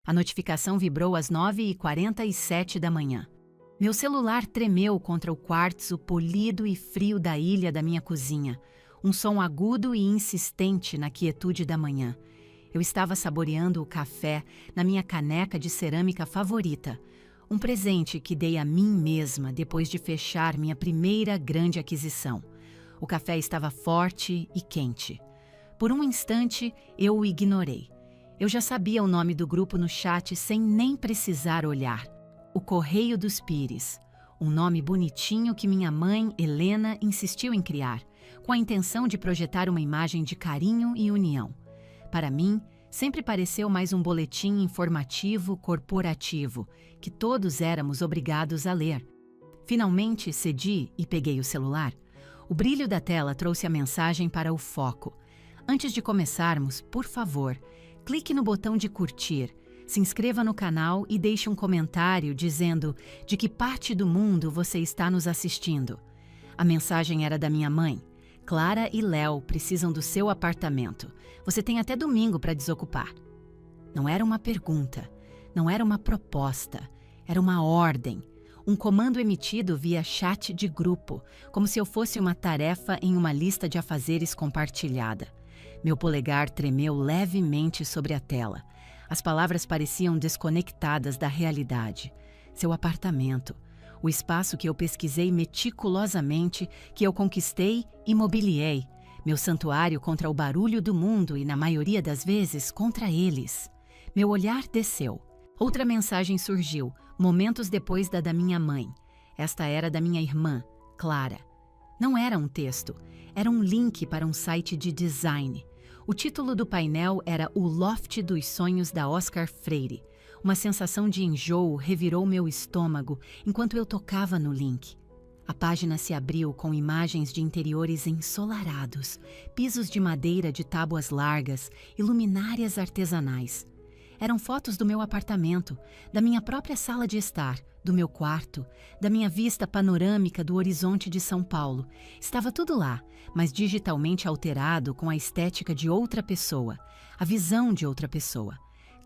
A notificação vibrou às 9h47 da manhã. Meu celular tremeu contra o quartzo polido e frio da ilha da minha cozinha, um som agudo e insistente na quietude da manhã. Eu estava saboreando o café na minha caneca de cerâmica favorita, um presente que dei a mim mesma depois de fechar minha primeira grande aquisição. O café estava forte e quente. Por um instante, eu o ignorei. Eu já sabia o nome do grupo no chat sem nem precisar olhar. O Correio dos Pires, um nome bonitinho que minha mãe, Helena, insistiu em criar, com a intenção de projetar uma imagem de carinho e união. Para mim, sempre pareceu mais um boletim informativo corporativo, que todos éramos obrigados a ler. Finalmente cedi e peguei o celular. O brilho da tela trouxe a mensagem para o foco. Antes de começarmos, por favor, clique no botão de curtir, se inscreva no canal e deixe um comentário dizendo de que parte do mundo você está nos assistindo. A mensagem era da minha mãe. Clara e Léo precisam do seu apartamento. Você tem até domingo para desocupar. Não era uma pergunta, não era uma proposta, era uma ordem. Um comando emitido via chat de grupo, como se eu fosse uma tarefa em uma lista de afazeres compartilhada. Meu polegar tremeu levemente sobre a tela. As palavras pareciam desconectadas da realidade. Seu apartamento, o espaço que eu pesquisei meticulosamente, que eu conquistei e mobiliei, meu santuário contra o barulho do mundo e, na maioria das vezes, contra eles. Meu olhar desceu. Outra mensagem surgiu, momentos depois da minha mãe. Esta era da minha irmã, Clara. Não era um texto, era um link para um site de design. O título do painel era O Loft dos Sonhos da Oscar Freire. Uma sensação de enjoo revirou meu estômago enquanto eu tocava no link. A página se abriu com imagens de interiores ensolarados, pisos de madeira de tábuas largas e luminárias artesanais. Eram fotos do meu apartamento, da minha própria sala de estar, do meu quarto, da minha vista panorâmica do horizonte de São Paulo. Estava tudo lá, mas digitalmente alterado com a estética de outra pessoa, a visão de outra pessoa.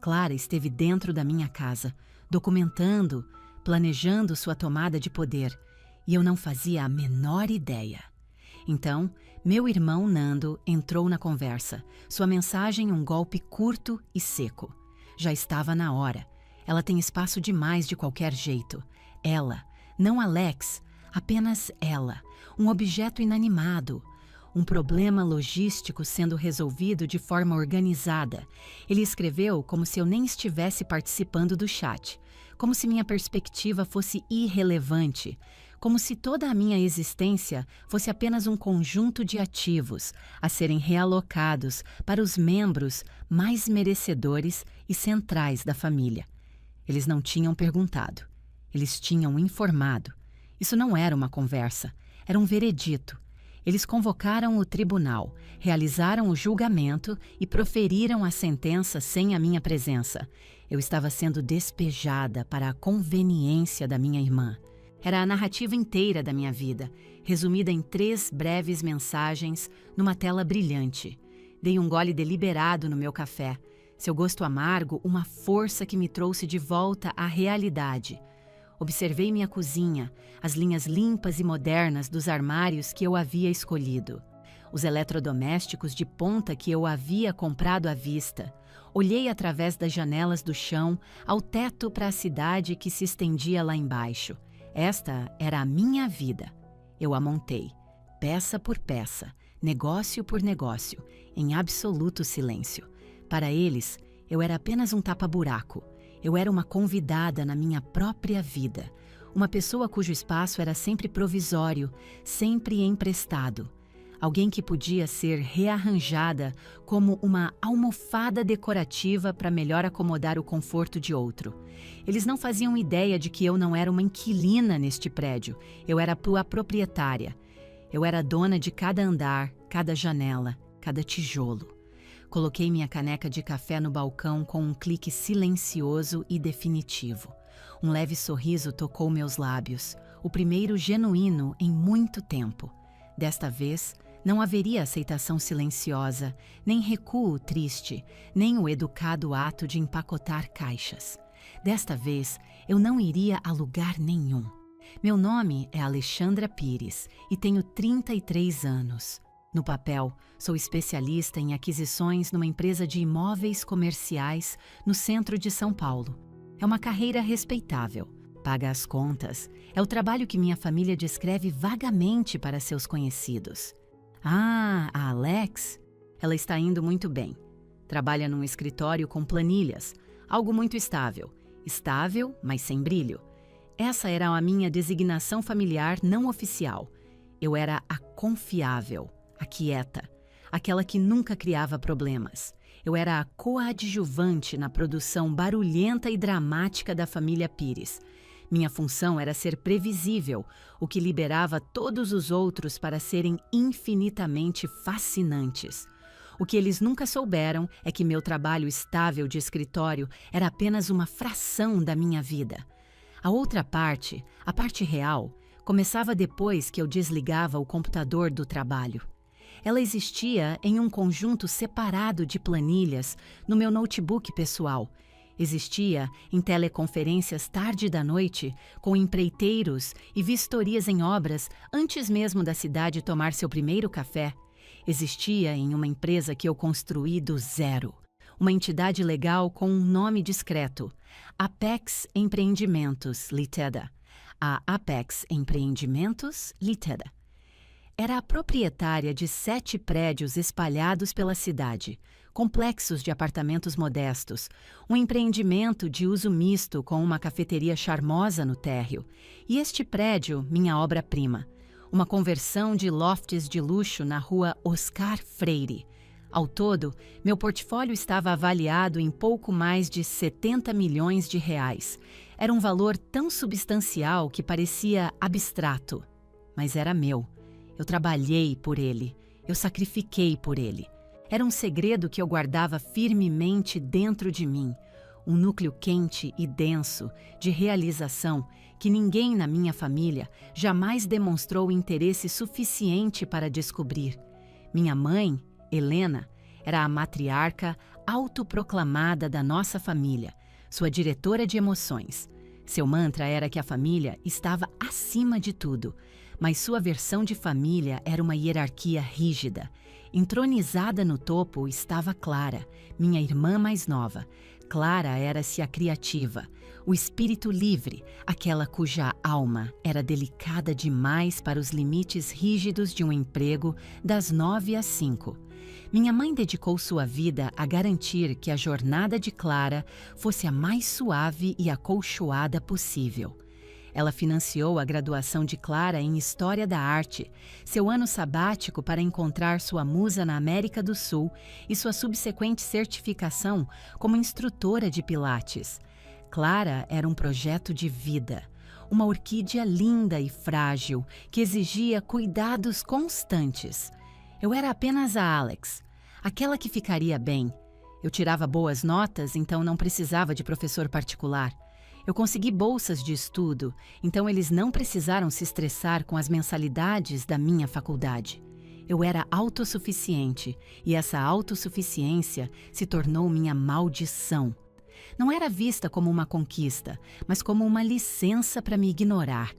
Clara esteve dentro da minha casa, documentando, planejando sua tomada de poder, e eu não fazia a menor ideia. Então, meu irmão Nando entrou na conversa, sua mensagem um golpe curto e seco. Já estava na hora. Ela tem espaço demais de qualquer jeito. Ela, não Alex, apenas ela, um objeto inanimado. Um problema logístico sendo resolvido de forma organizada. Ele escreveu como se eu nem estivesse participando do chat, como se minha perspectiva fosse irrelevante, como se toda a minha existência fosse apenas um conjunto de ativos a serem realocados para os membros mais merecedores e centrais da família. Eles não tinham perguntado, eles tinham informado. Isso não era uma conversa, era um veredito. Eles convocaram o tribunal, realizaram o julgamento e proferiram a sentença sem a minha presença. Eu estava sendo despejada para a conveniência da minha irmã. Era a narrativa inteira da minha vida, resumida em 3 breves mensagens numa tela brilhante. Dei um gole deliberado no meu café, seu gosto amargo uma força que me trouxe de volta à realidade. Observei minha cozinha, as linhas limpas e modernas dos armários que eu havia escolhido. Os eletrodomésticos de ponta que eu havia comprado à vista. Olhei através das janelas do chão ao teto para a cidade que se estendia lá embaixo. Esta era a minha vida. Eu a montei, peça por peça, negócio por negócio, em absoluto silêncio. Para eles, eu era apenas um tapa-buraco. Eu era uma convidada na minha própria vida, uma pessoa cujo espaço era sempre provisório, sempre emprestado. Alguém que podia ser rearranjada como uma almofada decorativa para melhor acomodar o conforto de outro. Eles não faziam ideia de que eu não era uma inquilina neste prédio, eu era a proprietária. Eu era dona de cada andar, cada janela, cada tijolo. Coloquei minha caneca de café no balcão com um clique silencioso e definitivo. Um leve sorriso tocou meus lábios, o primeiro genuíno em muito tempo. Desta vez, Não haveria aceitação silenciosa, nem recuo triste, nem o educado ato de empacotar caixas. Desta vez, eu não iria a lugar nenhum. Meu nome é Alexandra Pires e tenho 33 anos. No papel, sou especialista em aquisições numa empresa de imóveis comerciais no centro de São Paulo. É uma carreira respeitável, paga as contas, é o trabalho que minha família descreve vagamente para seus conhecidos. Ah, a Alex? Ela está indo muito bem. Trabalha num escritório com planilhas, algo muito estável. Estável, mas sem brilho. Essa era a minha designação familiar não oficial. Eu era a confiável, a quieta, aquela que nunca criava problemas. Eu era a coadjuvante na produção barulhenta e dramática da família Pires. Minha função era ser previsível, o que liberava todos os outros para serem infinitamente fascinantes. O que eles nunca souberam é que meu trabalho estável de escritório era apenas uma fração da minha vida. A outra parte, a parte real, começava depois que eu desligava o computador do trabalho. Ela existia em um conjunto separado de planilhas no meu notebook pessoal. Existia em teleconferências tarde da noite, com empreiteiros e vistorias em obras antes mesmo da cidade tomar seu primeiro café. Existia em uma empresa que eu construí do zero. Uma entidade legal com um nome discreto, Apex Empreendimentos Ltda. A Apex Empreendimentos Ltda. Era a proprietária de 7 prédios espalhados pela cidade, complexos de apartamentos modestos, um empreendimento de uso misto com uma cafeteria charmosa no térreo, e este prédio, minha obra-prima, uma conversão de lofts de luxo na rua Oscar Freire. Ao todo, meu portfólio estava avaliado em pouco mais de 70 milhões de reais. Era um valor tão substancial que parecia abstrato, mas era meu. Eu trabalhei por ele, eu sacrifiquei por ele. Era um segredo que eu guardava firmemente dentro de mim, um núcleo quente e denso de realização que ninguém na minha família jamais demonstrou interesse suficiente para descobrir. Minha mãe, Helena, era a matriarca autoproclamada da nossa família, sua diretora de emoções. Seu mantra era que a família estava acima de tudo, mas sua versão de família era uma hierarquia rígida. Entronizada no topo estava Clara, minha irmã mais nova. Clara era-se a criativa, o espírito livre, aquela cuja alma era delicada demais para os limites rígidos de um emprego das 9 às 5. Minha mãe dedicou sua vida a garantir que a jornada de Clara fosse a mais suave e acolchoada possível. Ela financiou a graduação de Clara em História da Arte, seu ano sabático para encontrar sua musa na América do Sul e sua subsequente certificação como instrutora de Pilates. Clara era um projeto de vida, uma orquídea linda e frágil que exigia cuidados constantes. Eu era apenas a Alex, aquela que ficaria bem. Eu tirava boas notas, então não precisava de professor particular. Eu consegui bolsas de estudo, então eles não precisaram se estressar com as mensalidades da minha faculdade. Eu era autossuficiente e essa autossuficiência se tornou minha maldição. Não era vista como uma conquista, mas como uma licença para me ignorar.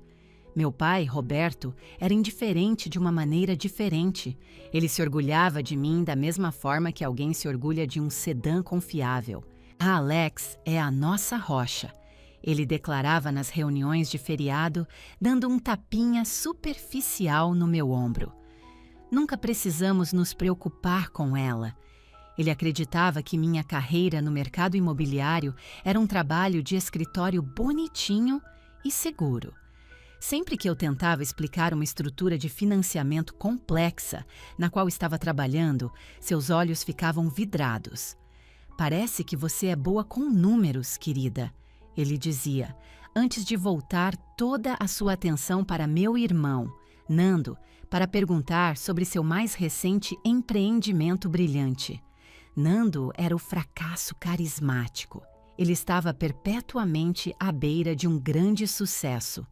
Meu pai, Roberto, era indiferente de uma maneira diferente. Ele se orgulhava de mim da mesma forma que alguém se orgulha de um sedã confiável. A Alex é a nossa rocha. Ele declarava nas reuniões de feriado, dando um tapinha superficial no meu ombro. Nunca precisamos nos preocupar com ela. Ele acreditava que minha carreira no mercado imobiliário era um trabalho de escritório bonitinho e seguro. Sempre que eu tentava explicar uma estrutura de financiamento complexa na qual estava trabalhando, seus olhos ficavam vidrados. Parece que você é boa com números, querida, ele dizia, antes de voltar toda a sua atenção para meu irmão, Nando, para perguntar sobre seu mais recente empreendimento brilhante. Nando era o fracasso carismático. Ele estava perpetuamente à beira de um grande sucesso.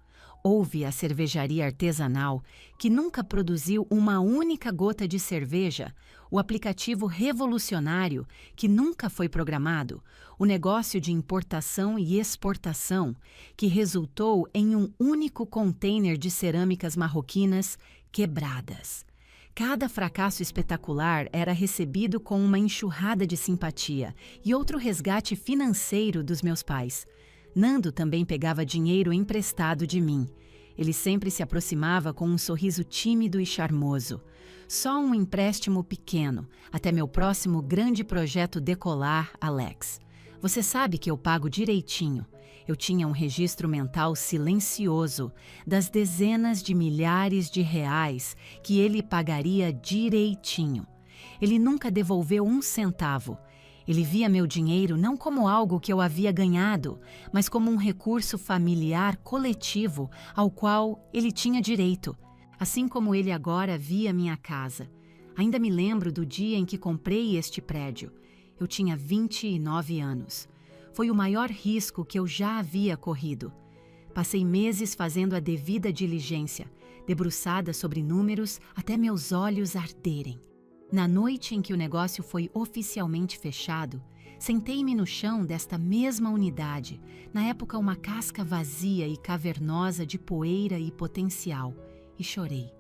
Houve a cervejaria artesanal, que nunca produziu uma única gota de cerveja, o aplicativo revolucionário, que nunca foi programado, o negócio de importação e exportação, que resultou em um único container de cerâmicas marroquinas quebradas. Cada fracasso espetacular era recebido com uma enxurrada de simpatia e outro resgate financeiro dos meus pais. Nando também pegava dinheiro emprestado de mim. Ele sempre se aproximava com um sorriso tímido e charmoso. Só um empréstimo pequeno, até meu próximo grande projeto decolar, Alex. Você sabe que eu pago direitinho. Eu tinha um registro mental silencioso das dezenas de milhares de reais que ele pagaria direitinho. Ele nunca devolveu um centavo. Ele via meu dinheiro não como algo que eu havia ganhado, mas como um recurso familiar coletivo ao qual ele tinha direito, assim como ele agora via minha casa. Ainda me lembro do dia em que comprei este prédio. Eu tinha 29 anos. Foi o maior risco que eu já havia corrido. Passei meses fazendo a devida diligência, debruçada sobre números até meus olhos arderem. Na noite em que o negócio foi oficialmente fechado, sentei-me no chão desta mesma unidade, na época uma casca vazia e cavernosa de poeira e potencial, e chorei.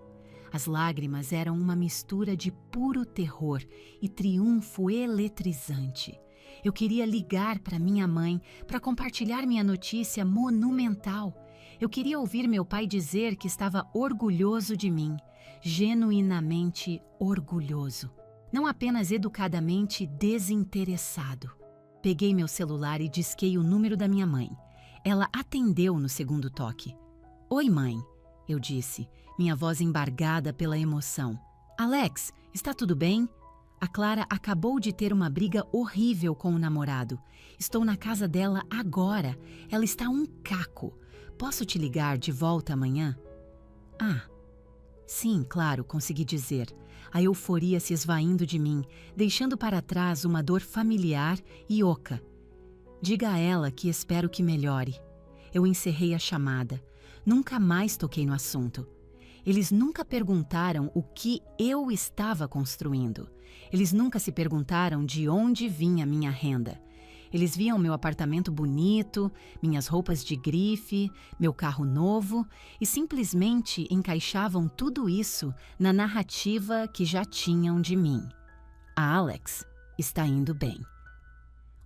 As lágrimas eram uma mistura de puro terror e triunfo eletrizante. Eu queria ligar para minha mãe para compartilhar minha notícia monumental. Eu queria ouvir meu pai dizer que estava orgulhoso de mim, genuinamente orgulhoso, não apenas educadamente desinteressado. Peguei meu celular e disquei o número da minha mãe. Ela atendeu no segundo toque. "Oi, mãe", eu disse, minha voz embargada pela emoção. "Alex, está tudo bem?" A Clara acabou de ter uma briga horrível com o namorado. Estou na casa dela agora. Ela está um caco. Posso te ligar de volta amanhã? "Ah, sim, claro", consegui dizer, a euforia se esvaindo de mim, deixando para trás uma dor familiar e oca. "Diga a ela que espero que melhore." Eu encerrei a chamada. Nunca mais toquei no assunto. Eles nunca perguntaram o que eu estava construindo. Eles nunca se perguntaram de onde vinha minha renda. Eles viam meu apartamento bonito, minhas roupas de grife, meu carro novo e simplesmente encaixavam tudo isso na narrativa que já tinham de mim. "A Alex está indo bem."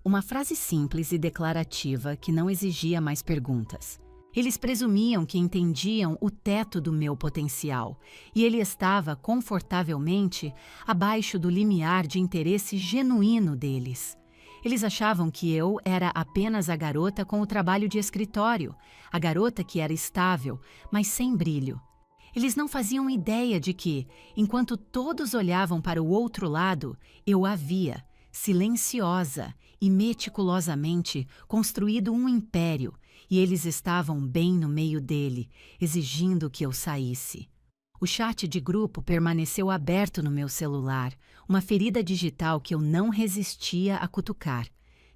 Uma frase simples e declarativa que não exigia mais perguntas. Eles presumiam que entendiam o teto do meu potencial e ele estava confortavelmente abaixo do limiar de interesse genuíno deles. Eles achavam que eu era apenas a garota com o trabalho de escritório, a garota que era estável, mas sem brilho. Eles não faziam ideia de que, enquanto todos olhavam para o outro lado, eu havia, silenciosa e meticulosamente, construído um império, e eles estavam bem no meio dele, exigindo que eu saísse. O chat de grupo permaneceu aberto no meu celular, uma ferida digital que eu não resistia a cutucar.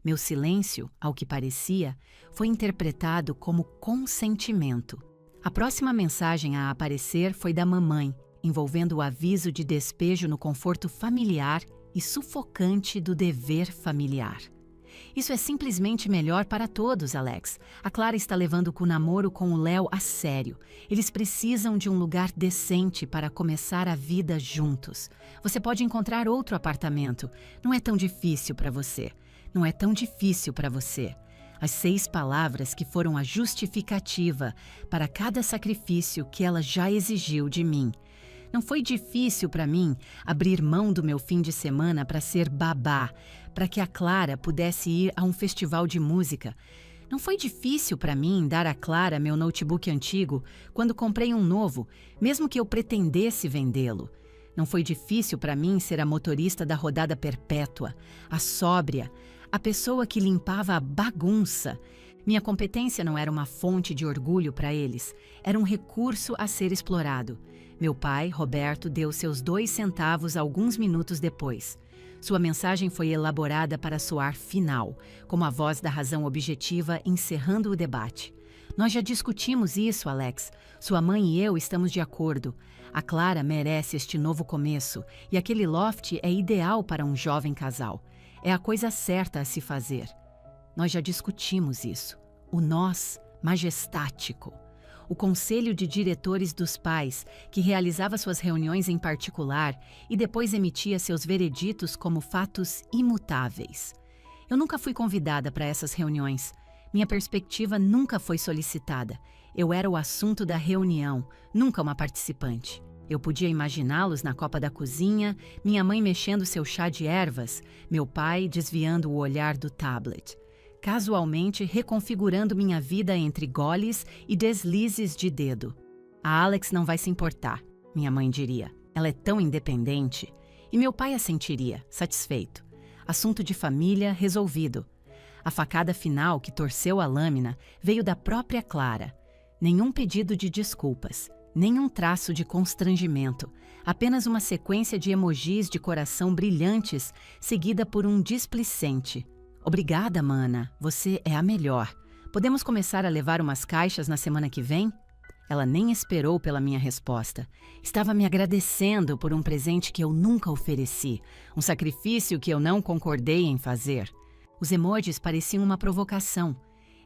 Meu silêncio, ao que parecia, foi interpretado como consentimento. A próxima mensagem a aparecer foi da mamãe, envolvendo o aviso de despejo no conforto familiar e sufocante do dever familiar. "Isso é simplesmente melhor para todos, Alex. A Clara está levando o namoro com o Léo a sério. Eles precisam de um lugar decente para começar a vida juntos. Você pode encontrar outro apartamento. Não é tão difícil para você. Não é tão difícil para você." As 6 palavras que foram a justificativa para cada sacrifício que ela já exigiu de mim. Não foi difícil para mim abrir mão do meu fim de semana para ser babá, para que a Clara pudesse ir a um festival de música. Não foi difícil para mim dar a Clara meu notebook antigo quando comprei um novo, mesmo que eu pretendesse vendê-lo. Não foi difícil para mim ser a motorista da rodada perpétua, a sóbria, a pessoa que limpava a bagunça. Minha competência não era uma fonte de orgulho para eles, era um recurso a ser explorado. Meu pai, Roberto, deu seus 2 centavos alguns minutos depois. Sua mensagem foi elaborada para soar final, como a voz da razão objetiva encerrando o debate. Nós já discutimos isso, Alex. Sua mãe e eu estamos de acordo. A Clara merece este novo começo e aquele loft é ideal para um jovem casal. É a coisa certa a se fazer. Nós já discutimos isso. O nós majestático. O conselho de diretores dos pais, que realizava suas reuniões em particular e depois emitia seus vereditos como fatos imutáveis. Eu nunca fui convidada para essas reuniões. Minha perspectiva nunca foi solicitada. Eu era o assunto da reunião, nunca uma participante. Eu podia imaginá-los na copa da cozinha, minha mãe mexendo seu chá de ervas, meu pai desviando o olhar do tablet, casualmente reconfigurando minha vida entre goles e deslizes de dedo. A Alex não vai se importar, minha mãe diria. Ela é tão independente. E meu pai assentiria, satisfeito. Assunto de família resolvido. A facada final que torceu a lâmina veio da própria Clara. Nenhum pedido de desculpas, nenhum traço de constrangimento, apenas uma sequência de emojis de coração brilhantes, seguida por um displicente. Obrigada, mana, você é a melhor. Podemos começar a levar umas caixas na semana que vem? Ela nem esperou pela minha resposta. Estava me agradecendo por um presente que eu nunca ofereci, um sacrifício que eu não concordei em fazer. Os emojis pareciam uma provocação.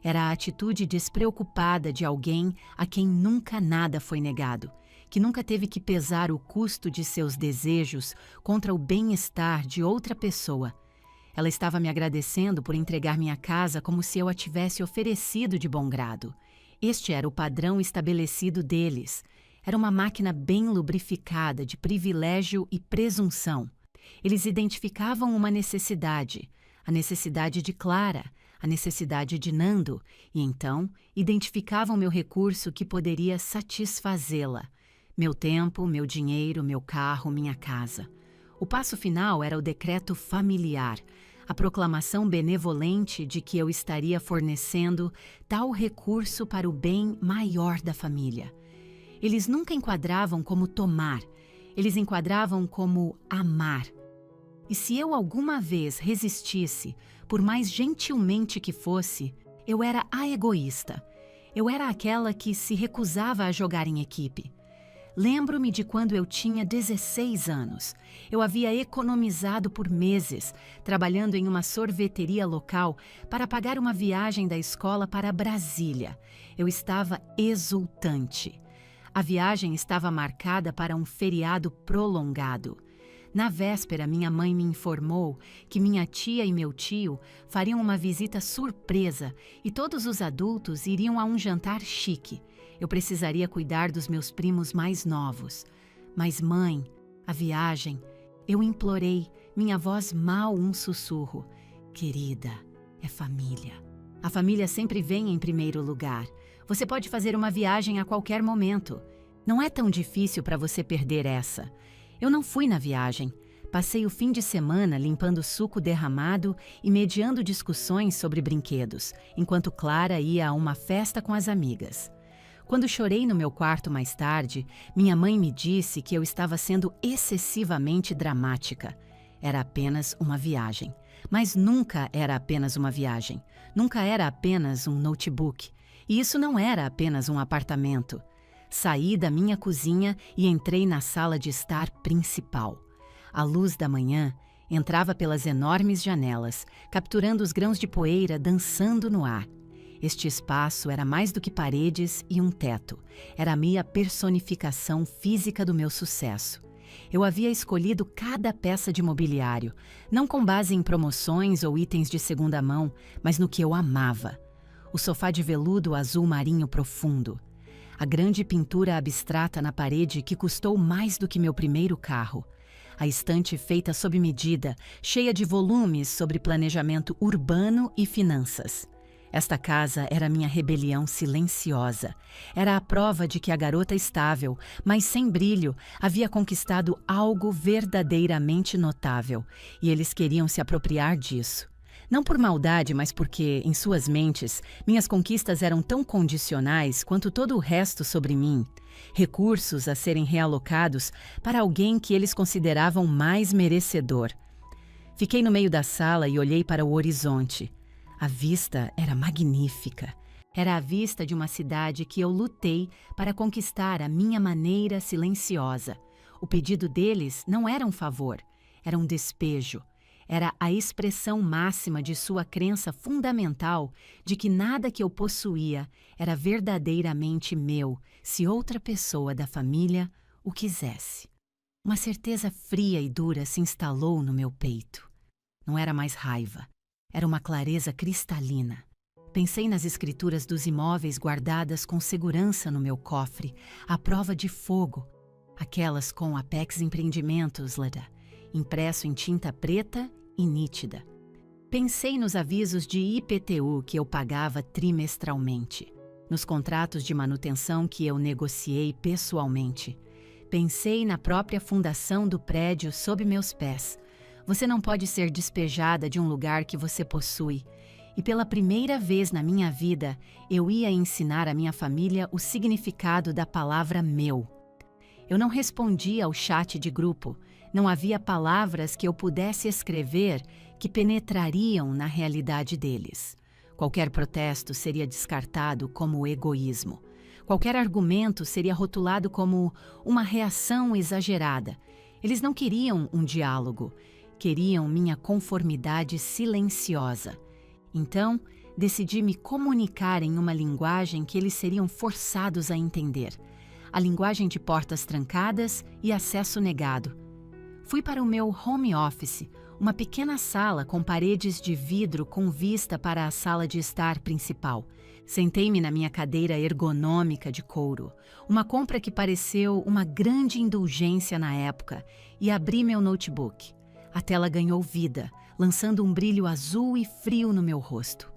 Era a atitude despreocupada de alguém a quem nunca nada foi negado, que nunca teve que pesar o custo de seus desejos contra o bem-estar de outra pessoa. Ela estava me agradecendo por entregar minha casa como se eu a tivesse oferecido de bom grado. Este era o padrão estabelecido deles. Era uma máquina bem lubrificada de privilégio e presunção. Eles identificavam uma necessidade, a necessidade de Clara, a necessidade de Nando, e então identificavam meu recurso que poderia satisfazê-la. Meu tempo, meu dinheiro, meu carro, minha casa. O passo final era o decreto familiar, a proclamação benevolente de que eu estaria fornecendo tal recurso para o bem maior da família. Eles nunca enquadravam como tomar, eles enquadravam como amar. E se eu alguma vez resistisse, por mais gentilmente que fosse, eu era a egoísta. Eu era aquela que se recusava a jogar em equipe. Lembro-me de quando eu tinha 16 anos. Eu havia economizado por meses, trabalhando em uma sorveteria local para pagar uma viagem da escola para Brasília. Eu estava exultante. A viagem estava marcada para um feriado prolongado. Na véspera, minha mãe me informou que minha tia e meu tio fariam uma visita surpresa e todos os adultos iriam a um jantar chique. Eu precisaria cuidar dos meus primos mais novos. Mas, mãe, a viagem... Eu implorei, minha voz mal um sussurro. Querida, é família. A família sempre vem em primeiro lugar. Você pode fazer uma viagem a qualquer momento. Não é tão difícil para você perder essa. Eu não fui na viagem. Passei o fim de semana limpando suco derramado e mediando discussões sobre brinquedos, enquanto Clara ia a uma festa com as amigas. Quando chorei no meu quarto mais tarde, minha mãe me disse que eu estava sendo excessivamente dramática. Era apenas uma viagem. Mas nunca era apenas uma viagem. Nunca era apenas um notebook. E isso não era apenas um apartamento. Saí da minha cozinha e entrei na sala de estar principal. A luz da manhã entrava pelas enormes janelas, capturando os grãos de poeira dançando no ar. Este espaço era mais do que paredes e um teto. Era a minha personificação física do meu sucesso. Eu havia escolhido cada peça de mobiliário, não com base em promoções ou itens de segunda mão, mas no que eu amava. O sofá de veludo azul marinho profundo. A grande pintura abstrata na parede que custou mais do que meu primeiro carro. A estante feita sob medida, cheia de volumes sobre planejamento urbano e finanças. Esta casa era minha rebelião silenciosa. Era a prova de que a garota estável, mas sem brilho, havia conquistado algo verdadeiramente notável, e eles queriam se apropriar disso. Não por maldade, mas porque, em suas mentes, minhas conquistas eram tão condicionais quanto todo o resto sobre mim. Recursos a serem realocados para alguém que eles consideravam mais merecedor. Fiquei no meio da sala e olhei para o horizonte. A vista era magnífica. Era a vista de uma cidade que eu lutei para conquistar à minha maneira silenciosa. O pedido deles não era um favor, era um despejo. Era a expressão máxima de sua crença fundamental de que nada que eu possuía era verdadeiramente meu se outra pessoa da família o quisesse. Uma certeza fria e dura se instalou no meu peito. Não era mais raiva, era uma clareza cristalina. Pensei nas escrituras dos imóveis guardadas com segurança no meu cofre, à prova de fogo, aquelas com Apex Empreendimentos, Leda, impresso em tinta preta e nítida. Pensei nos avisos de IPTU que eu pagava trimestralmente, nos contratos de manutenção que eu negociei pessoalmente. Pensei na própria fundação do prédio sob meus pés. Você não pode ser despejada de um lugar que você possui. E pela primeira vez na minha vida, eu ia ensinar à minha família o significado da palavra meu. Eu não respondia ao chat de grupo. Não havia palavras que eu pudesse escrever que penetrariam na realidade deles. Qualquer protesto seria descartado como egoísmo. Qualquer argumento seria rotulado como uma reação exagerada. Eles não queriam um diálogo, queriam minha conformidade silenciosa. Então, decidi me comunicar em uma linguagem que eles seriam forçados a entender. A linguagem de portas trancadas e acesso negado. Fui para o meu home office, uma pequena sala com paredes de vidro com vista para a sala de estar principal. Sentei-me na minha cadeira ergonômica de couro, uma compra que pareceu uma grande indulgência na época, e abri meu notebook. A tela ganhou vida, lançando um brilho azul e frio no meu rosto.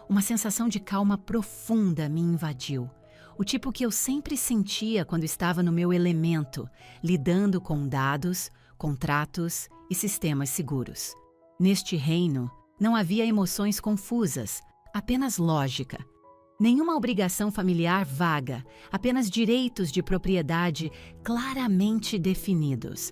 Uma sensação de calma profunda me invadiu. O tipo que eu sempre sentia quando estava no meu elemento, lidando com dados, contratos e sistemas seguros. Neste reino, não havia emoções confusas, apenas lógica. Nenhuma obrigação familiar vaga, apenas direitos de propriedade claramente definidos.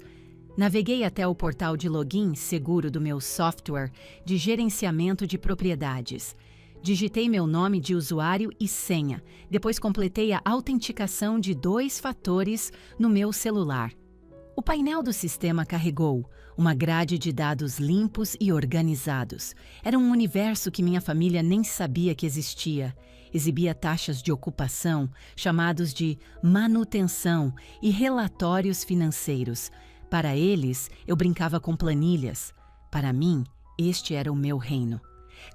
Naveguei até o portal de login seguro do meu software de gerenciamento de propriedades. Digitei meu nome de usuário e senha, depois completei a autenticação de 2 fatores no meu celular. O painel do sistema carregou, uma grade de dados limpos e organizados. Era um universo que minha família nem sabia que existia. Exibia taxas de ocupação, chamados de manutenção, e relatórios financeiros. Para eles, eu brincava com planilhas. Para mim, este era o meu reino.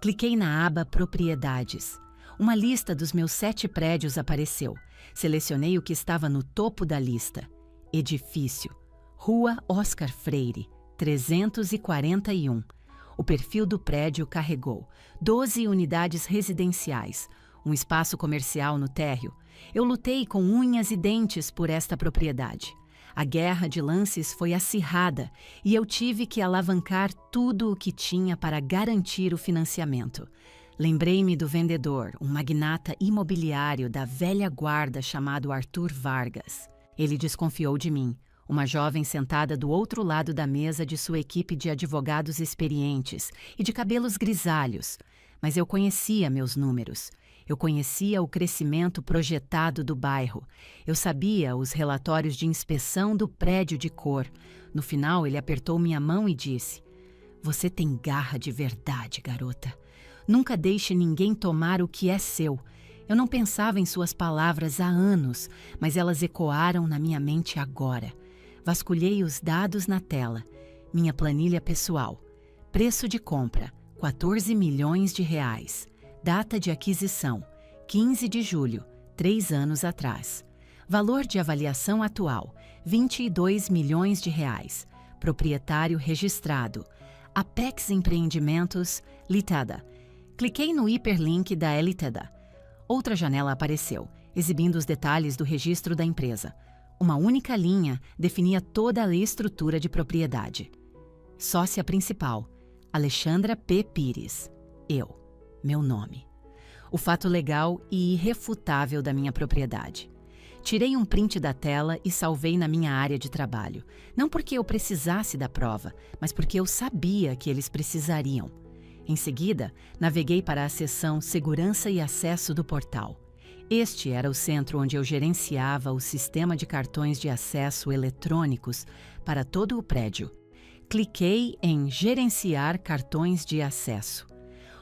Cliquei na aba Propriedades. Uma lista dos meus 7 prédios apareceu. Selecionei o que estava no topo da lista. Edifício. Rua Oscar Freire, 341. O perfil do prédio carregou 12 unidades residenciais, um espaço comercial no térreo. Eu lutei com unhas e dentes por esta propriedade. A guerra de lances foi acirrada e eu tive que alavancar tudo o que tinha para garantir o financiamento. Lembrei-me do vendedor, um magnata imobiliário da velha guarda chamado Arthur Vargas. Ele desconfiou de mim, uma jovem sentada do outro lado da mesa de sua equipe de advogados experientes e de cabelos grisalhos. Mas eu conhecia meus números. Eu conhecia o crescimento projetado do bairro. Eu sabia os relatórios de inspeção do prédio de cor. No final, ele apertou minha mão e disse: "Você tem garra de verdade, garota. Nunca deixe ninguém tomar o que é seu." Eu não pensava em suas palavras há anos, mas elas ecoaram na minha mente agora. Vasculhei os dados na tela. Minha planilha pessoal. Preço de compra, R$14 milhões. Data de aquisição, 15 de julho, 3 anos atrás. Valor de avaliação atual, R$22 milhões. Proprietário registrado, Apex Empreendimentos, Limitada. Cliquei no hiperlink da Limitada. Outra janela apareceu, exibindo os detalhes do registro da empresa. Uma única linha definia toda a estrutura de propriedade. Sócia principal, Alexandra P. Pires. Eu. Meu nome. O fato legal e irrefutável da minha propriedade. Tirei um print da tela e salvei na minha área de trabalho. Não porque eu precisasse da prova, mas porque eu sabia que eles precisariam. Em seguida, naveguei para a seção Segurança e Acesso do portal. Este era o centro onde eu gerenciava o sistema de cartões de acesso eletrônicos para todo o prédio. Cliquei em Gerenciar cartões de acesso.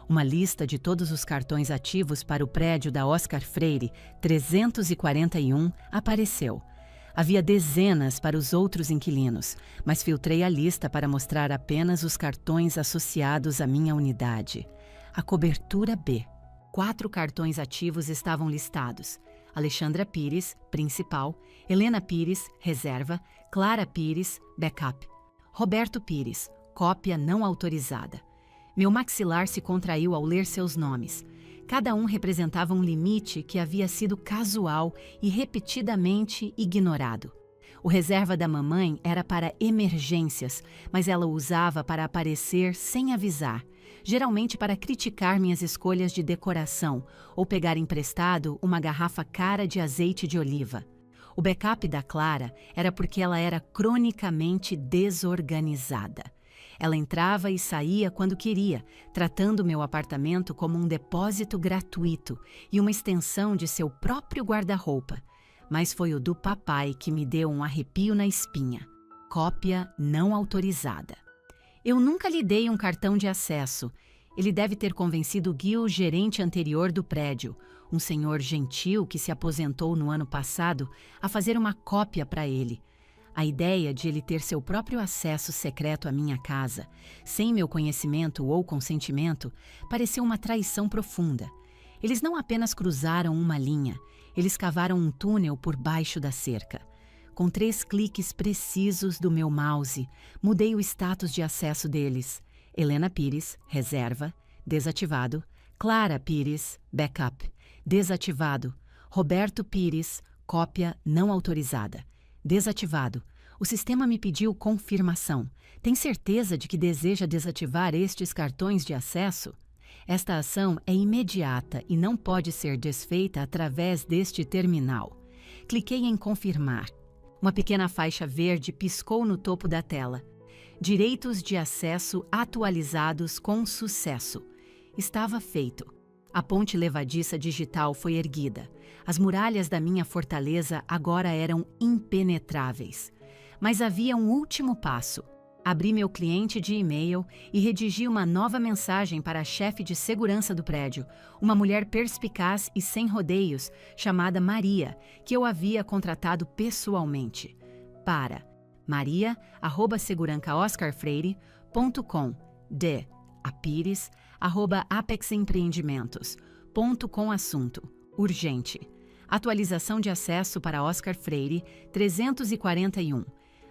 Uma lista de todos os cartões ativos para o prédio da Oscar Freire 341 apareceu. Havia dezenas para os outros inquilinos, mas filtrei a lista para mostrar apenas os cartões associados à minha unidade. A cobertura B. 4 cartões ativos estavam listados: Alexandra Pires, principal; Helena Pires, reserva; Clara Pires, backup; Roberto Pires, cópia não autorizada. Meu maxilar se contraiu ao ler seus nomes. Cada um representava um limite que havia sido casual e repetidamente ignorado. O reserva da mamãe era para emergências, mas ela o usava para aparecer sem avisar, geralmente para criticar minhas escolhas de decoração ou pegar emprestado uma garrafa cara de azeite de oliva. O backup da Clara era porque ela era cronicamente desorganizada. Ela entrava e saía quando queria, tratando meu apartamento como um depósito gratuito e uma extensão de seu próprio guarda-roupa. Mas foi o do papai que me deu um arrepio na espinha. Cópia não autorizada. Eu nunca lhe dei um cartão de acesso. Ele deve ter convencido Gil, gerente anterior do prédio, um senhor gentil que se aposentou no ano passado, a fazer uma cópia para ele. A ideia de ele ter seu próprio acesso secreto à minha casa, sem meu conhecimento ou consentimento, pareceu uma traição profunda. Eles não apenas cruzaram uma linha, eles cavaram um túnel por baixo da cerca. Com 3 cliques precisos do meu mouse, mudei o status de acesso deles. Helena Pires, reserva, desativado. Clara Pires, backup, desativado. Roberto Pires, cópia não autorizada, desativado. O sistema me pediu confirmação. Tem certeza de que deseja desativar estes cartões de acesso? Esta ação é imediata e não pode ser desfeita através deste terminal. Cliquei em confirmar. Uma pequena faixa verde piscou no topo da tela. Direitos de acesso atualizados com sucesso. Estava feito. A ponte levadiça digital foi erguida. As muralhas da minha fortaleza agora eram impenetráveis. Mas havia um último passo. Abri meu cliente de e-mail e redigi uma nova mensagem para a chefe de segurança do prédio, uma mulher perspicaz e sem rodeios, chamada Maria, que eu havia contratado pessoalmente. Para maria@segurancaoscarfreire.com de apires@apexempreendimentos.com assunto urgente. Atualização de acesso para Oscar Freire 341.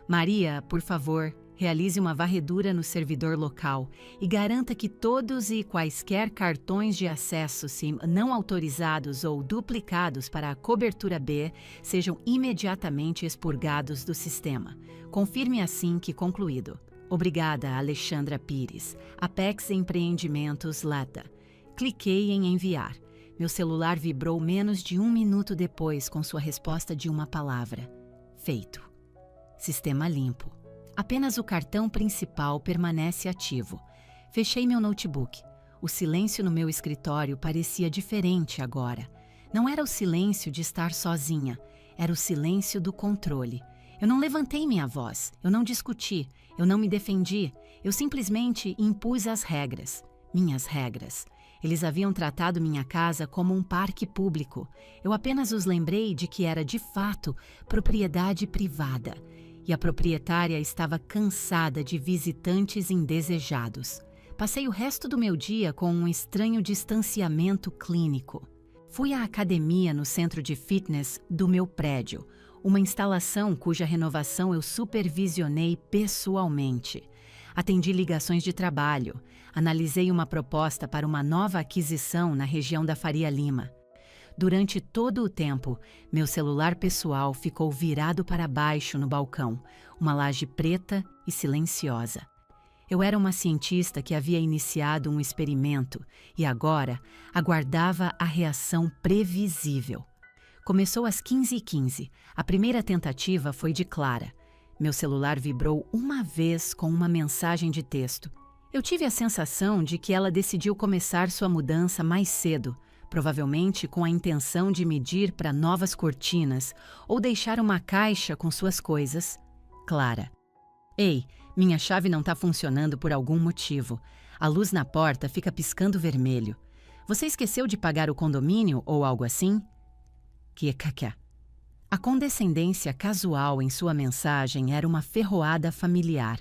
Maria, por favor, realize uma varredura no servidor local e garanta que todos e quaisquer cartões de acesso não autorizados ou duplicados para a cobertura B sejam imediatamente expurgados do sistema. Confirme assim que concluído. Obrigada, Alexandra Pires. Apex Empreendimentos Lata. Cliquei em enviar. Meu celular vibrou menos de 1 minuto depois com sua resposta de uma palavra. Feito. Sistema limpo. Apenas o cartão principal permanece ativo. Fechei meu notebook. O silêncio no meu escritório parecia diferente agora. Não era o silêncio de estar sozinha, era o silêncio do controle. Eu não levantei minha voz, eu não discuti, eu não me defendi, eu simplesmente impus as regras, minhas regras. Eles haviam tratado minha casa como um parque público. Eu apenas os lembrei de que era, de fato, propriedade privada. E a proprietária estava cansada de visitantes indesejados. Passei o resto do meu dia com um estranho distanciamento clínico. Fui à academia no centro de fitness do meu prédio, uma instalação cuja renovação eu supervisionei pessoalmente. Atendi ligações de trabalho, analisei uma proposta para uma nova aquisição na região da Faria Lima. Durante todo o tempo, meu celular pessoal ficou virado para baixo no balcão, uma laje preta e silenciosa. Eu era uma cientista que havia iniciado um experimento e agora aguardava a reação previsível. Começou às 15h15. A primeira tentativa foi de Clara. Meu celular vibrou uma vez com uma mensagem de texto. Eu tive a sensação de que ela decidiu começar sua mudança mais cedo, provavelmente com a intenção de medir para novas cortinas ou deixar uma caixa com suas coisas. Clara. Ei, minha chave não está funcionando por algum motivo. A luz na porta fica piscando vermelho. Você esqueceu de pagar o condomínio ou algo assim? Kekaka. A condescendência casual em sua mensagem era uma ferroada familiar.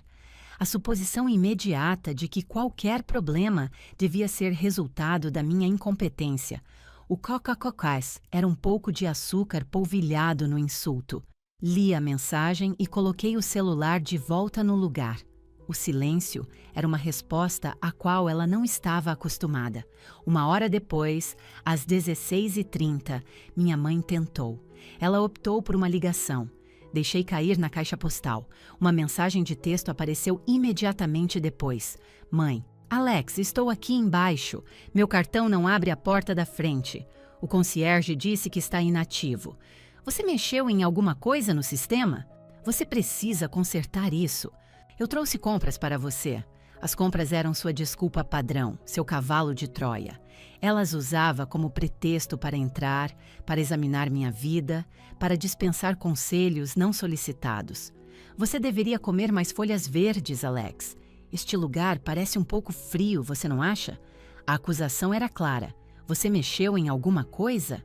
A suposição imediata de que qualquer problema devia ser resultado da minha incompetência. O coca-cocás era um pouco de açúcar polvilhado no insulto. Li a mensagem e coloquei o celular de volta no lugar. O silêncio era uma resposta à qual ela não estava acostumada. Uma hora depois, às 16h30, minha mãe tentou. Ela optou por uma ligação. Deixei cair na caixa postal. Uma mensagem de texto apareceu imediatamente depois. Mãe, Alex, estou aqui embaixo. Meu cartão não abre a porta da frente. O concierge disse que está inativo. Você mexeu em alguma coisa no sistema? Você precisa consertar isso. Eu trouxe compras para você. As compras eram sua desculpa padrão, seu cavalo de Troia. Ela as usava como pretexto para entrar, para examinar minha vida, para dispensar conselhos não solicitados. Você deveria comer mais folhas verdes, Alex. Este lugar parece um pouco frio, você não acha? A acusação era clara. Você mexeu em alguma coisa?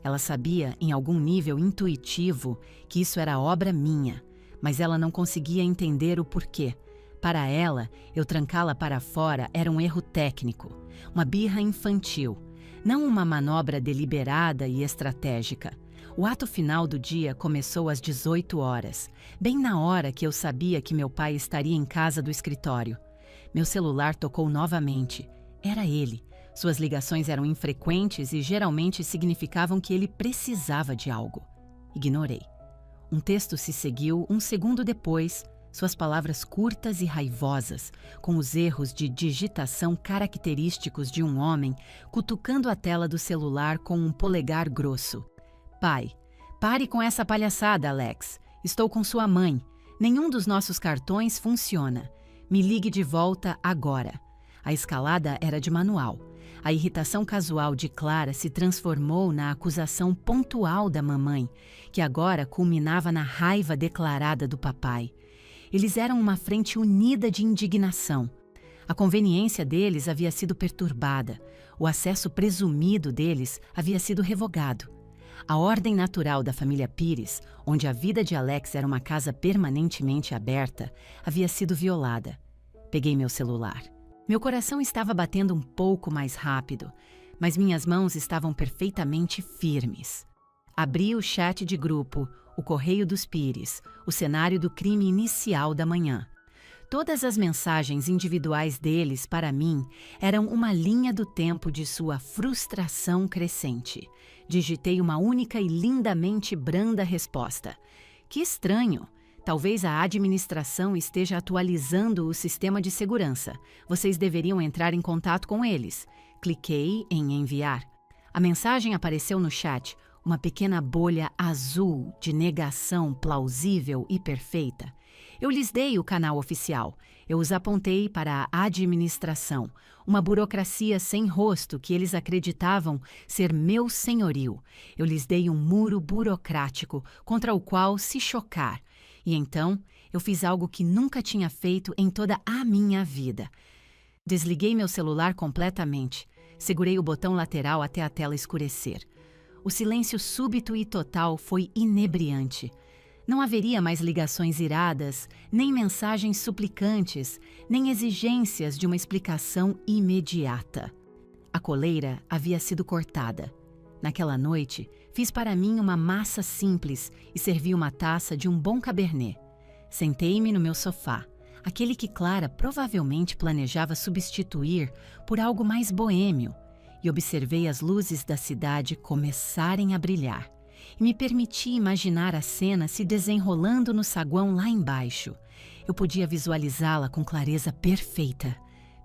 Ela sabia, em algum nível intuitivo, que isso era obra minha, mas ela não conseguia entender o porquê. Para ela, eu trancá-la para fora era um erro técnico, uma birra infantil, não uma manobra deliberada e estratégica. O ato final do dia começou às 18 horas, bem na hora que eu sabia que meu pai estaria em casa do escritório. Meu celular tocou novamente. Era ele. Suas ligações eram infrequentes e geralmente significavam que ele precisava de algo. Ignorei. Um texto se seguiu um segundo depois, suas palavras curtas e raivosas, com os erros de digitação característicos de um homem cutucando a tela do celular com um polegar grosso. Pai, pare com essa palhaçada, Alex. Estou com sua mãe. Nenhum dos nossos cartões funciona. Me ligue de volta agora. A escalada era de manual. A irritação casual de Clara se transformou na acusação pontual da mamãe, que agora culminava na raiva declarada do papai. Eles eram uma frente unida de indignação. A conveniência deles havia sido perturbada. O acesso presumido deles havia sido revogado. A ordem natural da família Pires, onde a vida de Alex era uma casa permanentemente aberta, havia sido violada. Peguei meu celular. Meu coração estava batendo um pouco mais rápido, mas minhas mãos estavam perfeitamente firmes. Abri o chat de grupo, o Correio dos Pires, o cenário do crime inicial da manhã. Todas as mensagens individuais deles, para mim, eram uma linha do tempo de sua frustração crescente. Digitei uma única e lindamente branda resposta. Que estranho! Talvez a administração esteja atualizando o sistema de segurança. Vocês deveriam entrar em contato com eles. Cliquei em enviar. A mensagem apareceu no chat, uma pequena bolha azul de negação plausível e perfeita. Eu lhes dei o canal oficial. Eu os apontei para a administração, uma burocracia sem rosto que eles acreditavam ser meu senhorio. Eu lhes dei um muro burocrático contra o qual se chocar. E então, eu fiz algo que nunca tinha feito em toda a minha vida. Desliguei meu celular completamente. Segurei o botão lateral até a tela escurecer. O silêncio súbito e total foi inebriante. Não haveria mais ligações iradas, nem mensagens suplicantes, nem exigências de uma explicação imediata. A coleira havia sido cortada. Naquela noite, fiz para mim uma massa simples e servi uma taça de um bom cabernet. Sentei-me no meu sofá, aquele que Clara provavelmente planejava substituir por algo mais boêmio, e observei as luzes da cidade começarem a brilhar. E me permiti imaginar a cena se desenrolando no saguão lá embaixo. Eu podia visualizá-la com clareza perfeita.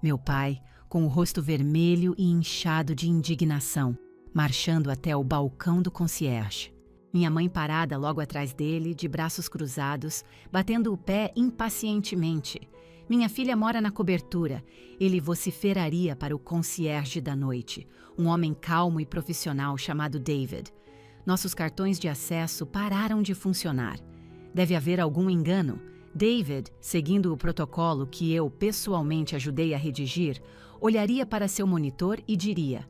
Meu pai, com o rosto vermelho e inchado de indignação, marchando até o balcão do concierge. Minha mãe parada logo atrás dele, de braços cruzados, batendo o pé impacientemente. Minha filha mora na cobertura. Ele vociferaria para o concierge da noite, um homem calmo e profissional chamado David. Nossos cartões de acesso pararam de funcionar. Deve haver algum engano. David, seguindo o protocolo que eu pessoalmente ajudei a redigir, olharia para seu monitor e diria: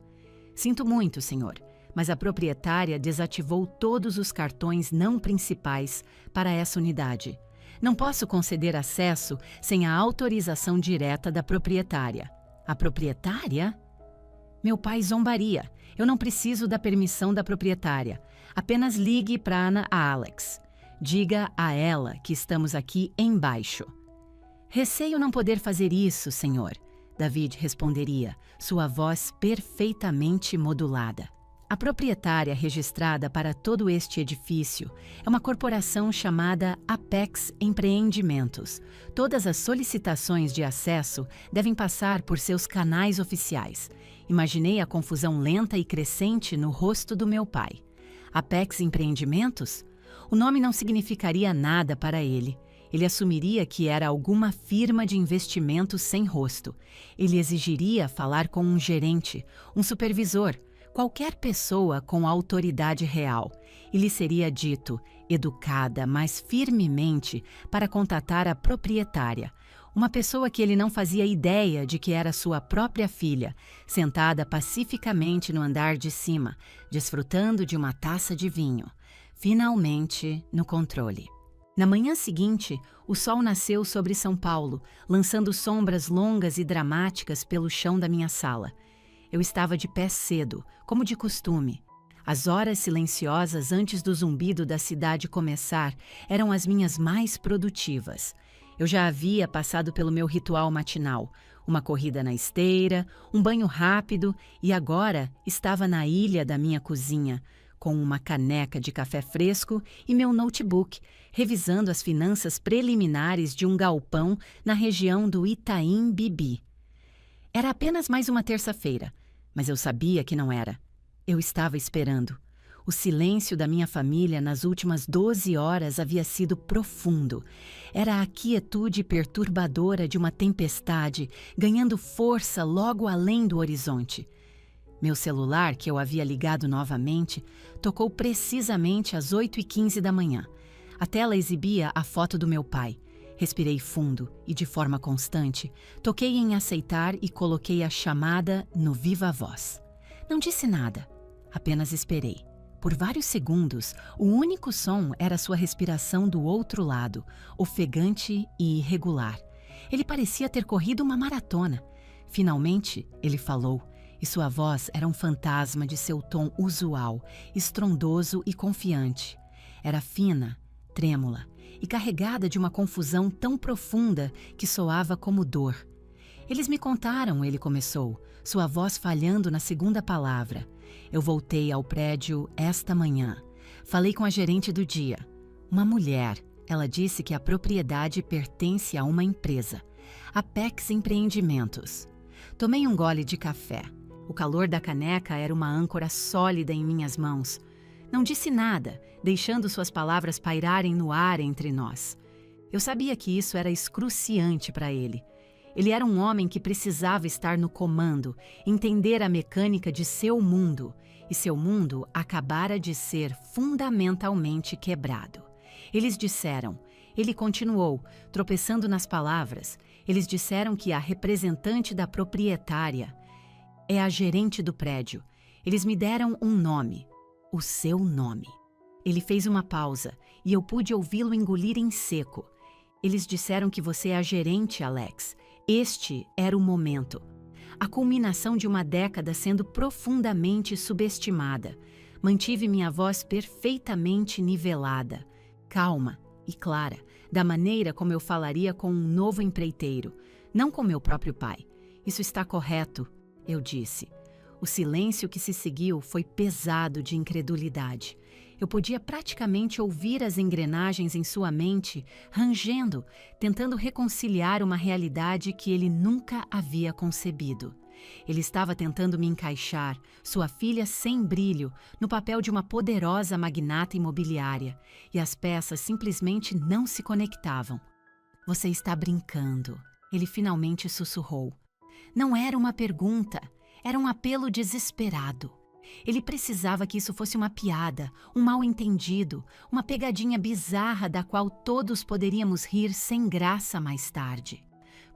"Sinto muito, senhor, mas a proprietária desativou todos os cartões não principais para essa unidade. Não posso conceder acesso sem a autorização direta da proprietária." A proprietária? Meu pai zombaria. Eu não preciso da permissão da proprietária. Apenas ligue para Ana Alex. Diga a ela que estamos aqui embaixo. Receio não poder fazer isso, senhor, David responderia, sua voz perfeitamente modulada. A proprietária registrada para todo este edifício é uma corporação chamada Apex Empreendimentos. Todas as solicitações de acesso devem passar por seus canais oficiais. Imaginei a confusão lenta e crescente no rosto do meu pai. Apex Empreendimentos? O nome não significaria nada para ele. Ele assumiria que era alguma firma de investimentos sem rosto. Ele exigiria falar com um gerente, um supervisor, qualquer pessoa com autoridade real. E lhe seria dito, educada, mas firmemente, para contatar a proprietária, uma pessoa que ele não fazia ideia de que era sua própria filha, sentada pacificamente no andar de cima, desfrutando de uma taça de vinho. Finalmente, no controle. Na manhã seguinte, o sol nasceu sobre São Paulo, lançando sombras longas e dramáticas pelo chão da minha sala. Eu estava de pé cedo, como de costume. As horas silenciosas antes do zumbido da cidade começar eram as minhas mais produtivas. Eu já havia passado pelo meu ritual matinal, uma corrida na esteira, um banho rápido e agora estava na ilha da minha cozinha, com uma caneca de café fresco e meu notebook, revisando as finanças preliminares de um galpão na região do Itaim Bibi. Era apenas mais uma terça-feira, mas eu sabia que não era. Eu estava esperando. O silêncio da minha família nas últimas 12 horas havia sido profundo. Era a quietude perturbadora de uma tempestade, ganhando força logo além do horizonte. Meu celular, que eu havia ligado novamente, tocou precisamente às 8h15 da manhã. A tela exibia a foto do meu pai. Respirei fundo e, de forma constante, toquei em aceitar e coloquei a chamada no viva voz. Não disse nada, apenas esperei. Por vários segundos, o único som era sua respiração do outro lado, ofegante e irregular. Ele parecia ter corrido uma maratona. Finalmente, ele falou, e sua voz era um fantasma de seu tom usual, estrondoso e confiante. Era fina, trêmula e carregada de uma confusão tão profunda que soava como dor. "Eles me contaram", ele começou, sua voz falhando na segunda palavra. "Eu voltei ao prédio esta manhã. Falei com a gerente do dia. Uma mulher. Ela disse que a propriedade pertence a uma empresa. Apex Empreendimentos." Tomei um gole de café. O calor da caneca era uma âncora sólida em minhas mãos. Não disse nada, deixando suas palavras pairarem no ar entre nós. Eu sabia que isso era excruciante para ele. Ele era um homem que precisava estar no comando, entender a mecânica de seu mundo, e seu mundo acabara de ser fundamentalmente quebrado. Eles disseram, ele continuou, tropeçando nas palavras, eles disseram que a representante da proprietária é a gerente do prédio. Eles me deram um nome, o seu nome. Ele fez uma pausa e eu pude ouvi-lo engolir em seco. Eles disseram que você é a gerente, Alex. Este era o momento. A culminação de uma década sendo profundamente subestimada. Mantive minha voz perfeitamente nivelada, calma e clara, da maneira como eu falaria com um novo empreiteiro, não com meu próprio pai. Isso está correto, eu disse. O silêncio que se seguiu foi pesado de incredulidade. Eu podia praticamente ouvir as engrenagens em sua mente rangendo, tentando reconciliar uma realidade que ele nunca havia concebido. Ele estava tentando me encaixar, sua filha sem brilho, no papel de uma poderosa magnata imobiliária, e as peças simplesmente não se conectavam. "Você está brincando", Ele finalmente sussurrou. Não era uma pergunta, era um apelo desesperado. Ele precisava que isso fosse uma piada, um mal-entendido, uma pegadinha bizarra da qual todos poderíamos rir sem graça mais tarde.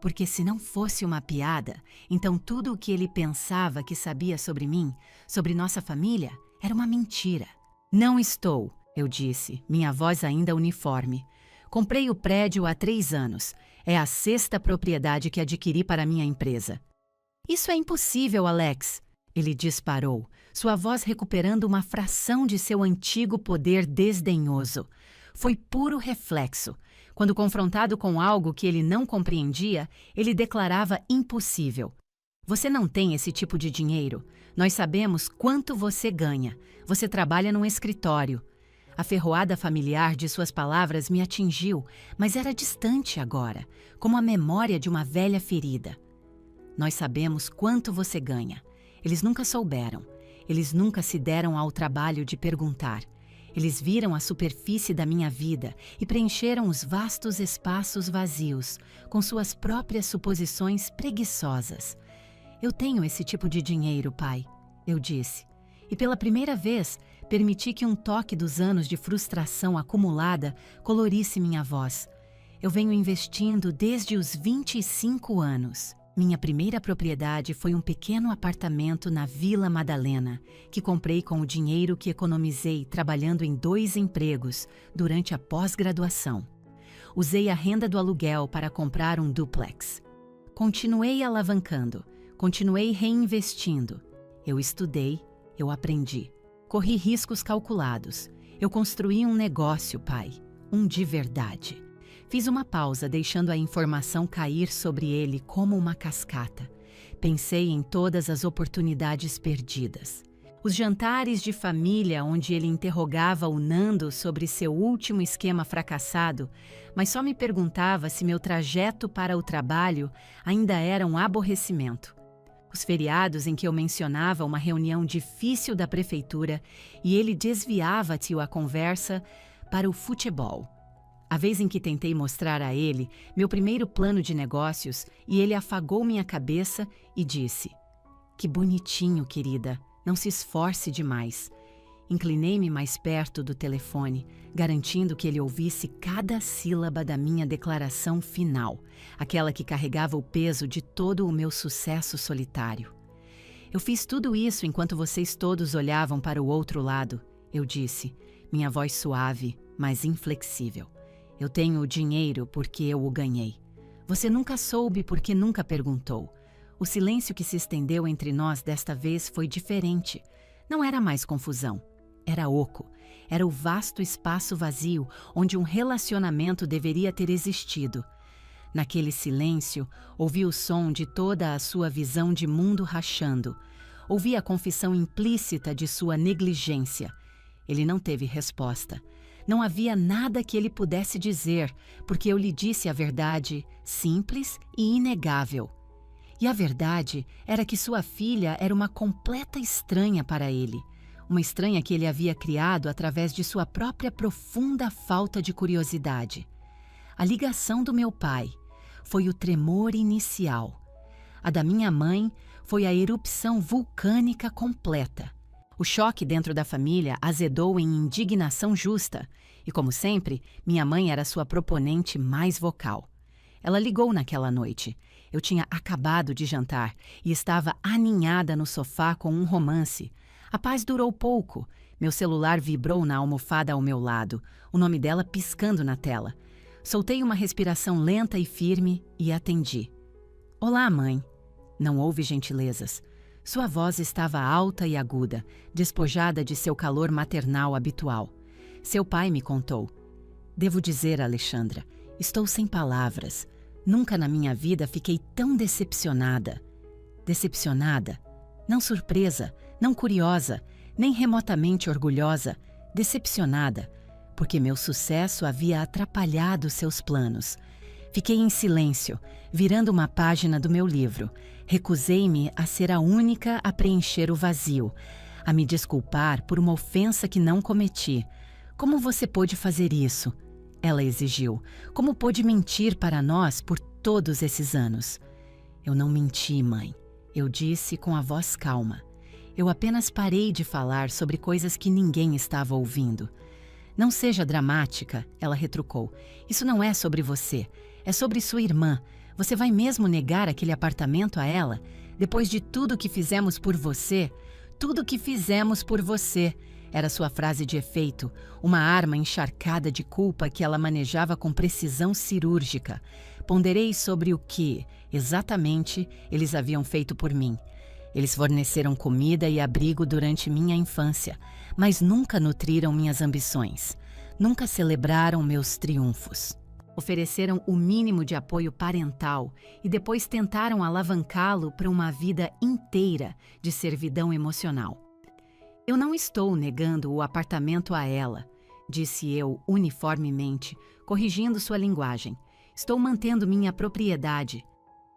Porque se não fosse uma piada, então tudo o que ele pensava que sabia sobre mim, sobre nossa família, era uma mentira. Não estou, eu disse, minha voz ainda uniforme. Comprei o prédio há 3 anos. É a 6ª propriedade que adquiri para minha empresa. Isso é impossível, Alex. Ele disparou, sua voz recuperando uma fração de seu antigo poder desdenhoso. Foi puro reflexo. Quando confrontado com algo que ele não compreendia, ele declarava impossível. Você não tem esse tipo de dinheiro. Nós sabemos quanto você ganha. Você trabalha num escritório. A ferroada familiar de suas palavras me atingiu, mas era distante agora, como a memória de uma velha ferida. Nós sabemos quanto você ganha. Eles nunca souberam. Eles nunca se deram ao trabalho de perguntar. Eles viram a superfície da minha vida e preencheram os vastos espaços vazios com suas próprias suposições preguiçosas. Eu tenho esse tipo de dinheiro, pai, eu disse. E pela primeira vez, permiti que um toque dos anos de frustração acumulada colorisse minha voz. Eu venho investindo desde os 25 anos. Minha primeira propriedade foi um pequeno apartamento na Vila Madalena, que comprei com o dinheiro que economizei trabalhando em 2 empregos durante a pós-graduação. Usei a renda do aluguel para comprar um duplex. Continuei alavancando, continuei reinvestindo. Eu estudei, eu aprendi. Corri riscos calculados. Eu construí um negócio, pai, um de verdade. Fiz uma pausa, deixando a informação cair sobre ele como uma cascata. Pensei em todas as oportunidades perdidas. Os jantares de família onde ele interrogava o Nando sobre seu último esquema fracassado, mas só me perguntava se meu trajeto para o trabalho ainda era um aborrecimento. Os feriados em que eu mencionava uma reunião difícil da prefeitura e ele desviava-te a conversa para o futebol. A vez em que tentei mostrar a ele meu primeiro plano de negócios e ele afagou minha cabeça e disse: "Que bonitinho, querida, não se esforce demais." Inclinei-me mais perto do telefone, garantindo que ele ouvisse cada sílaba da minha declaração final, aquela que carregava o peso de todo o meu sucesso solitário. "Eu fiz tudo isso enquanto vocês todos olhavam para o outro lado", eu disse, minha voz suave, mas inflexível. "Eu tenho o dinheiro porque eu o ganhei. Você nunca soube porque nunca perguntou. O silêncio que se estendeu entre nós desta vez foi diferente. Não era mais confusão. Era oco. Era o vasto espaço vazio onde um relacionamento deveria ter existido. Naquele silêncio, ouvi o som de toda a sua visão de mundo rachando. Ouvi a confissão implícita de sua negligência. Ele não teve resposta. Não havia nada que ele pudesse dizer, porque eu lhe disse a verdade, simples e inegável. E a verdade era que sua filha era uma completa estranha para ele. Uma estranha que ele havia criado através de sua própria profunda falta de curiosidade. A ligação do meu pai foi o tremor inicial. A da minha mãe foi a erupção vulcânica completa. O choque dentro da família azedou em indignação justa, e como sempre, minha mãe era sua proponente mais vocal. Ela ligou naquela noite. Eu tinha acabado de jantar e estava aninhada no sofá com um romance. A paz durou pouco. Meu celular vibrou na almofada ao meu lado, o nome dela piscando na tela. Soltei uma respiração lenta e firme e atendi. "Olá, mãe." Não houve gentilezas. Sua voz estava alta e aguda, despojada de seu calor maternal habitual. Seu pai me contou. "Devo dizer, Alexandra, estou sem palavras. Nunca na minha vida fiquei tão decepcionada." Decepcionada? Não surpresa, não curiosa, nem remotamente orgulhosa. Decepcionada, porque meu sucesso havia atrapalhado seus planos. Fiquei em silêncio, virando uma página do meu livro. Recusei-me a ser a única a preencher o vazio, a me desculpar por uma ofensa que não cometi. "Como você pôde fazer isso?" ela exigiu. "Como pôde mentir para nós por todos esses anos. Eu não menti, mãe. Eu disse com a voz calma. Eu apenas parei de falar sobre coisas que ninguém estava ouvindo. Não seja dramática, ela retrucou. Isso não é sobre você. É sobre sua irmã. Você vai mesmo negar aquele apartamento a ela? Depois de tudo que fizemos por você? Tudo que fizemos por você. Era sua frase de efeito, uma arma encharcada de culpa que ela manejava com precisão cirúrgica. Ponderei sobre o que, exatamente, eles haviam feito por mim. Eles forneceram comida e abrigo durante minha infância, mas nunca nutriram minhas ambições. Nunca celebraram meus triunfos. Ofereceram o mínimo de apoio parental e depois tentaram alavancá-lo para uma vida inteira de servidão emocional. Eu não estou negando o apartamento a ela, disse eu uniformemente, corrigindo sua linguagem. Estou mantendo minha propriedade.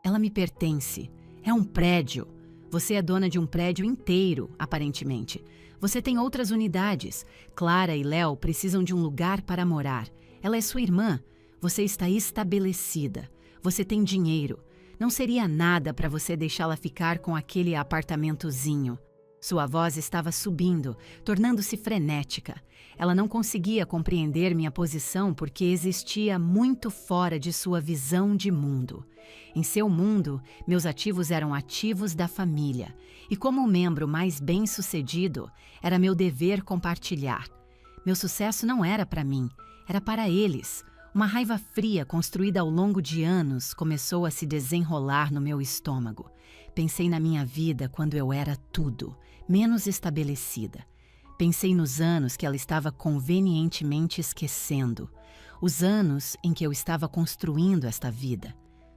Ela me pertence. É um prédio. Você é dona de um prédio inteiro, aparentemente. Você tem outras unidades. Clara e Léo precisam de um lugar para morar. Ela é sua irmã. Você está estabelecida. Você tem dinheiro. Não seria nada para você deixá-la ficar com aquele apartamentozinho. Sua voz estava subindo, tornando-se frenética. Ela não conseguia compreender minha posição porque existia muito fora de sua visão de mundo. Em seu mundo, meus ativos eram ativos da família. E como membro mais bem-sucedido, era meu dever compartilhar. Meu sucesso não era para mim, era para eles. Uma raiva fria construída ao longo de anos começou a se desenrolar no meu estômago. Pensei na minha vida quando eu era tudo, menos estabelecida. Pensei nos anos que ela estava convenientemente esquecendo. Os anos em que eu estava construindo esta vida.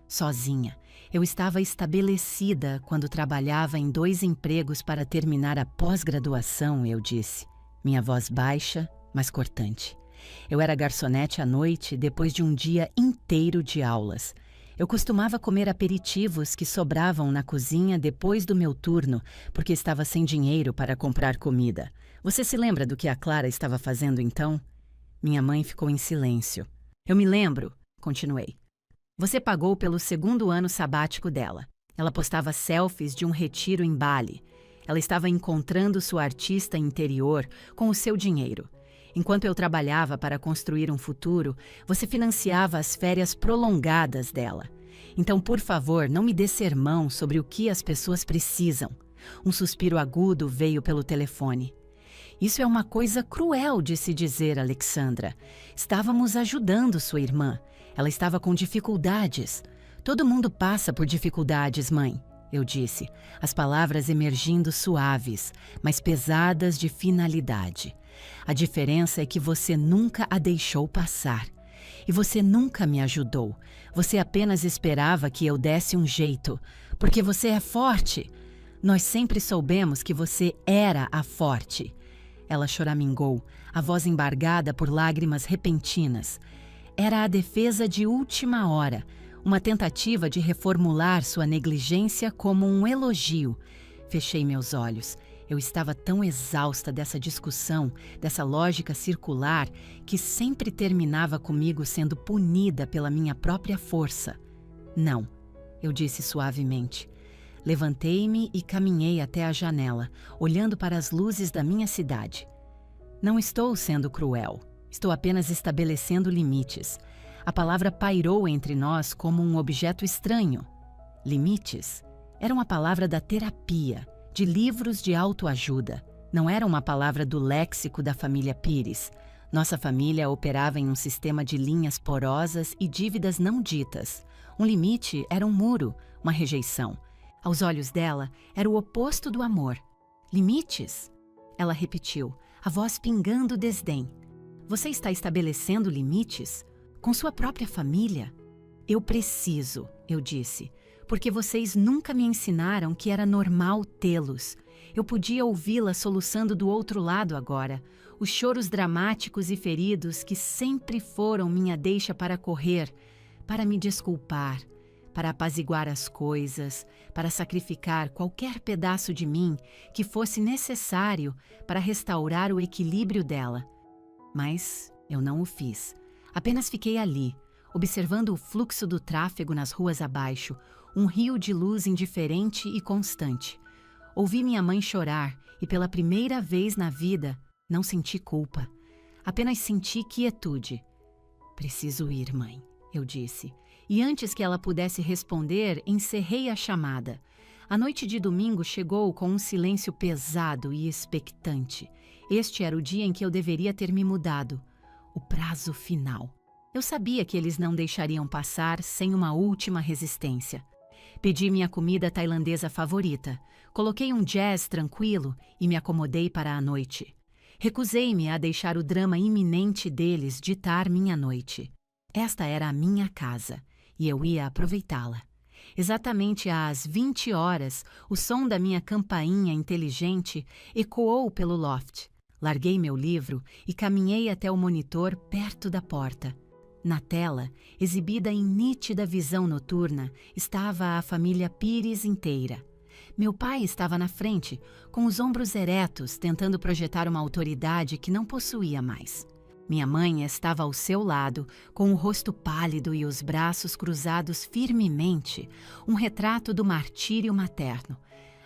Sozinha, eu estava estabelecida quando trabalhava em 2 empregos para terminar a pós-graduação, eu disse. Minha voz baixa, mas cortante. Eu era garçonete à noite depois de um dia inteiro de aulas. Eu costumava comer aperitivos que sobravam na cozinha depois do meu turno, porque estava sem dinheiro para comprar comida. Você se lembra do que a Clara estava fazendo então? Minha mãe ficou em silêncio. Eu me lembro, continuei. Você pagou pelo 2º ano sabático dela. Ela postava selfies de um retiro em Bali. Ela estava encontrando sua artista interior com o seu dinheiro. Enquanto eu trabalhava para construir um futuro, você financiava as férias prolongadas dela. Então, por favor, não me dê sermão sobre o que as pessoas precisam. Um suspiro agudo veio pelo telefone. Isso é uma coisa cruel de se dizer, Alexandra. Estávamos ajudando sua irmã. Ela estava com dificuldades. Todo mundo passa por dificuldades, mãe, eu disse, as palavras emergindo suaves, mas pesadas de finalidade. A diferença é que você nunca a deixou passar. E você nunca me ajudou. Você apenas esperava que eu desse um jeito, porque você é forte. Nós sempre soubemos que você era a forte. Ela choramingou, a voz embargada por lágrimas repentinas. Era a defesa de última hora, uma tentativa de reformular sua negligência como um elogio. Fechei meus olhos. Eu estava tão exausta dessa discussão, dessa lógica circular, que sempre terminava comigo sendo punida pela minha própria força. Não, eu disse suavemente. Levantei-me e caminhei até a janela, olhando para as luzes da minha cidade. Não estou sendo cruel. Estou apenas estabelecendo limites. A palavra pairou entre nós como um objeto estranho. Limites era uma palavra da terapia, de livros de autoajuda. Não era uma palavra do léxico da família Pires. Nossa família operava em um sistema de linhas porosas e dívidas não ditas. Um limite era um muro, uma rejeição. Aos olhos dela, era o oposto do amor. Limites? Ela repetiu, a voz pingando desdém. Você está estabelecendo limites? Com sua própria família? Eu preciso, eu disse, porque vocês nunca me ensinaram que era normal tê-los. Eu podia ouvi-la soluçando do outro lado agora, os choros dramáticos e feridos que sempre foram minha deixa para correr, para me desculpar, para apaziguar as coisas, para sacrificar qualquer pedaço de mim que fosse necessário para restaurar o equilíbrio dela. Mas eu não o fiz. Apenas fiquei ali, observando o fluxo do tráfego nas ruas abaixo, um rio de luz indiferente e constante. Ouvi minha mãe chorar e, pela primeira vez na vida, não senti culpa. Apenas senti quietude. Preciso ir, mãe, eu disse. E antes que ela pudesse responder, encerrei a chamada. A noite de domingo chegou com um silêncio pesado e expectante. Este era o dia em que eu deveria ter me mudado. O prazo final. Eu sabia que eles não deixariam passar sem uma última resistência. Pedi minha comida tailandesa favorita. Coloquei um jazz tranquilo e me acomodei para a noite. Recusei-me a deixar o drama iminente deles ditar minha noite. Esta era a minha casa e eu ia aproveitá-la. Exatamente às 20 horas, o som da minha campainha inteligente ecoou pelo loft. Larguei meu livro e caminhei até o monitor perto da porta. Na tela, exibida em nítida visão noturna, estava a família Pires inteira. Meu pai estava na frente, com os ombros eretos, tentando projetar uma autoridade que não possuía mais. Minha mãe estava ao seu lado, com o rosto pálido e os braços cruzados firmemente, um retrato do martírio materno.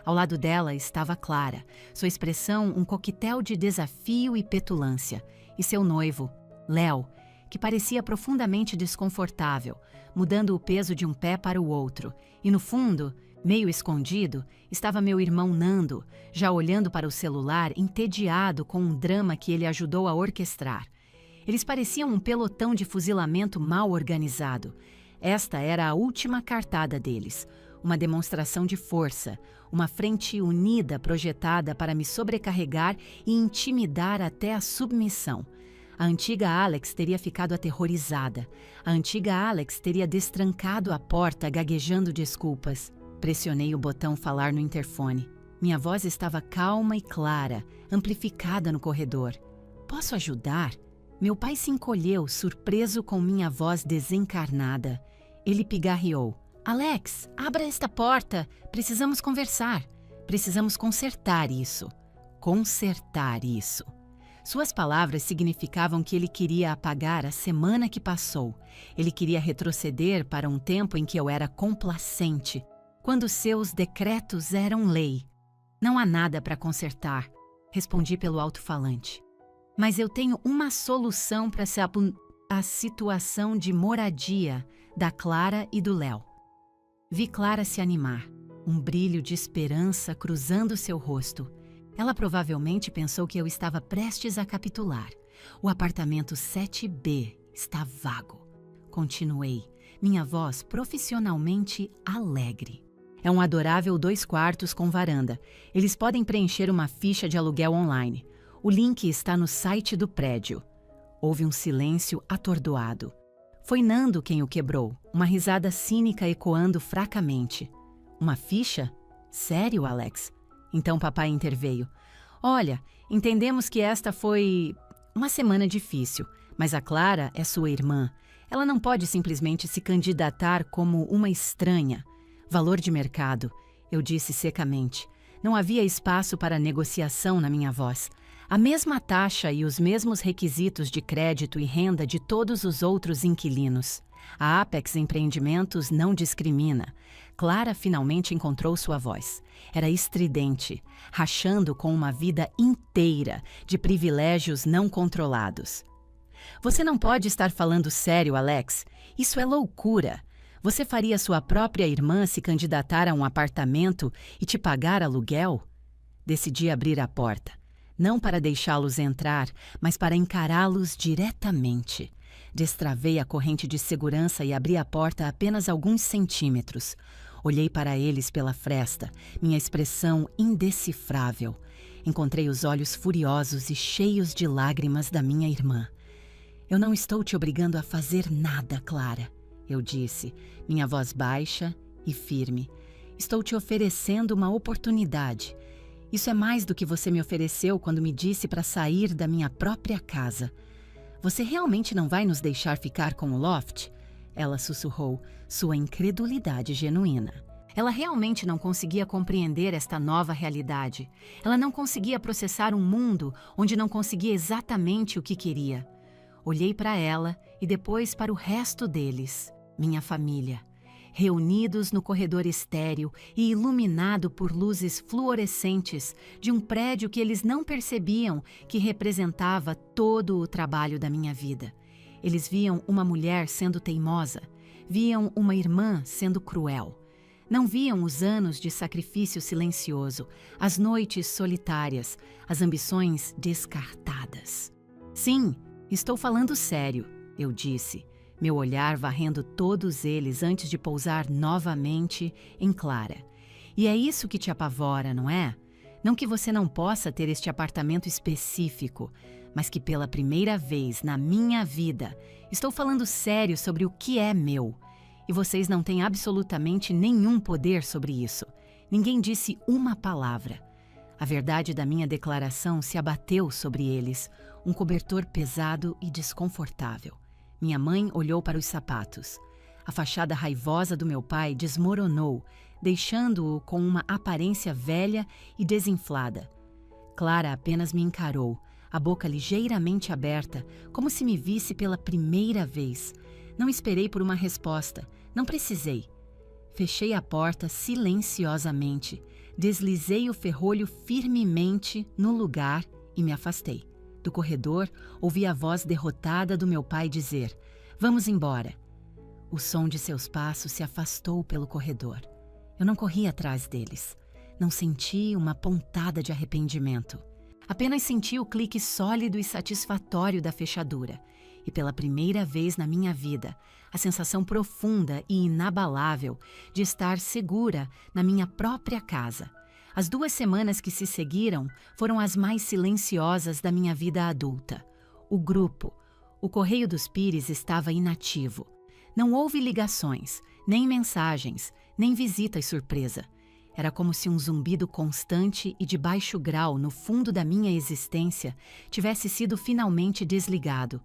Ao lado dela estava Clara, sua expressão um coquetel de desafio e petulância, e seu noivo, Léo, que parecia profundamente desconfortável, mudando o peso de um pé para o outro, e no fundo, meio escondido, estava meu irmão Nando, já olhando para o celular, entediado com um drama que ele ajudou a orquestrar. Eles pareciam um pelotão de fuzilamento mal organizado. Esta era a última cartada deles, uma demonstração de força, uma frente unida projetada para me sobrecarregar e intimidar até a submissão. A antiga Alex teria ficado aterrorizada. A antiga Alex teria destrancado a porta, gaguejando desculpas. Pressionei o botão falar no interfone. Minha voz estava calma e clara, amplificada no corredor. Posso ajudar? Meu pai se encolheu, surpreso com minha voz desencarnada. Ele pigarreou. Alex, abra esta porta. Precisamos conversar. Precisamos consertar isso. Consertar isso. Suas palavras significavam que ele queria apagar a semana que passou. Ele queria retroceder para um tempo em que eu era complacente, quando seus decretos eram lei. Não há nada para consertar, respondi pelo alto-falante. Mas eu tenho uma solução para a situação de moradia da Clara e do Léo. Vi Clara se animar, um brilho de esperança cruzando seu rosto. Ela provavelmente pensou que eu estava prestes a capitular. O apartamento 7B está vago. Continuei, minha voz profissionalmente alegre. É um adorável 2 quartos com varanda. Eles podem preencher uma ficha de aluguel online. O link está no site do prédio. Houve um silêncio atordoado. Foi Nando quem o quebrou, uma risada cínica ecoando fracamente. Uma ficha? Sério, Alex? Então papai interveio. Olha, entendemos que esta foi uma semana difícil, mas a Clara é sua irmã. Ela não pode simplesmente se candidatar como uma estranha. Valor de mercado, eu disse secamente. Não havia espaço para negociação na minha voz. A mesma taxa e os mesmos requisitos de crédito e renda de todos os outros inquilinos. A Apex Empreendimentos não discrimina. Clara finalmente encontrou sua voz. Era estridente, rachando com uma vida inteira de privilégios não controlados. Você não pode estar falando sério, Alex. Isso é loucura. Você faria sua própria irmã se candidatar a um apartamento e te pagar aluguel? Decidi abrir a porta. Não para deixá-los entrar, mas para encará-los diretamente. Destravei a corrente de segurança e abri a porta a apenas alguns centímetros. Olhei para eles pela fresta, minha expressão indecifrável. Encontrei os olhos furiosos e cheios de lágrimas da minha irmã. Eu não estou te obrigando a fazer nada, Clara, eu disse, minha voz baixa e firme. Estou te oferecendo uma oportunidade. Isso é mais do que você me ofereceu quando me disse para sair da minha própria casa. Você realmente não vai nos deixar ficar com o loft? Ela sussurrou, sua incredulidade genuína. Ela realmente não conseguia compreender esta nova realidade. Ela não conseguia processar um mundo onde não conseguia exatamente o que queria. Olhei para ela e depois para o resto deles, minha família, reunidos no corredor estéril e iluminado por luzes fluorescentes de um prédio que eles não percebiam que representava todo o trabalho da minha vida. Eles viam uma mulher sendo teimosa, viam uma irmã sendo cruel. Não viam os anos de sacrifício silencioso, as noites solitárias, as ambições descartadas. Sim, estou falando sério, eu disse, meu olhar varrendo todos eles antes de pousar novamente em Clara. E é isso que te apavora, não é? Não que você não possa ter este apartamento específico, mas que pela primeira vez na minha vida estou falando sério sobre o que é meu. E vocês não têm absolutamente nenhum poder sobre isso. Ninguém disse uma palavra. A verdade da minha declaração se abateu sobre eles, um cobertor pesado e desconfortável. Minha mãe olhou para os sapatos. A fachada raivosa do meu pai desmoronou, deixando-o com uma aparência velha e desinflada. Clara apenas me encarou, a boca ligeiramente aberta, como se me visse pela primeira vez. Não esperei por uma resposta. Não precisei. Fechei a porta silenciosamente, deslizei o ferrolho firmemente no lugar e me afastei. Do corredor, ouvi a voz derrotada do meu pai dizer: "Vamos embora." O som de seus passos se afastou pelo corredor. Eu não corri atrás deles. Não senti uma pontada de arrependimento. Apenas senti o clique sólido e satisfatório da fechadura. E pela primeira vez na minha vida, a sensação profunda e inabalável de estar segura na minha própria casa. As 2 semanas que se seguiram foram as mais silenciosas da minha vida adulta. O grupo, o Correio dos Pires, estava inativo. Não houve ligações, nem mensagens, nem visitas surpresa. Era como se um zumbido constante e de baixo grau no fundo da minha existência tivesse sido finalmente desligado.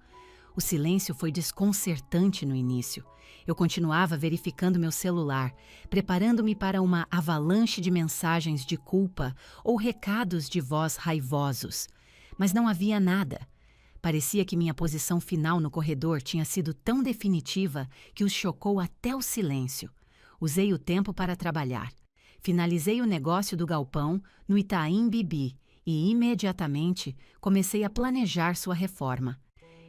O silêncio foi desconcertante no início. Eu continuava verificando meu celular, preparando-me para uma avalanche de mensagens de culpa ou recados de voz raivosos. Mas não havia nada. Parecia que minha posição final no corredor tinha sido tão definitiva que os chocou até o silêncio. Usei o tempo para trabalhar. Finalizei o negócio do galpão no Itaim Bibi e imediatamente comecei a planejar sua reforma.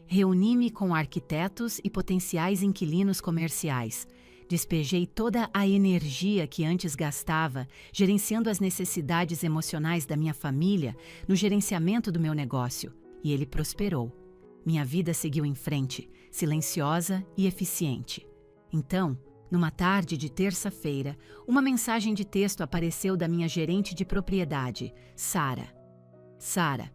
Reuni-me com arquitetos e potenciais inquilinos comerciais. Despejei toda a energia que antes gastava gerenciando as necessidades emocionais da minha família no gerenciamento do meu negócio, e ele prosperou. Minha vida seguiu em frente, silenciosa e eficiente. Então, numa tarde de terça-feira, uma mensagem de texto apareceu da minha gerente de propriedade, Sara. Sara: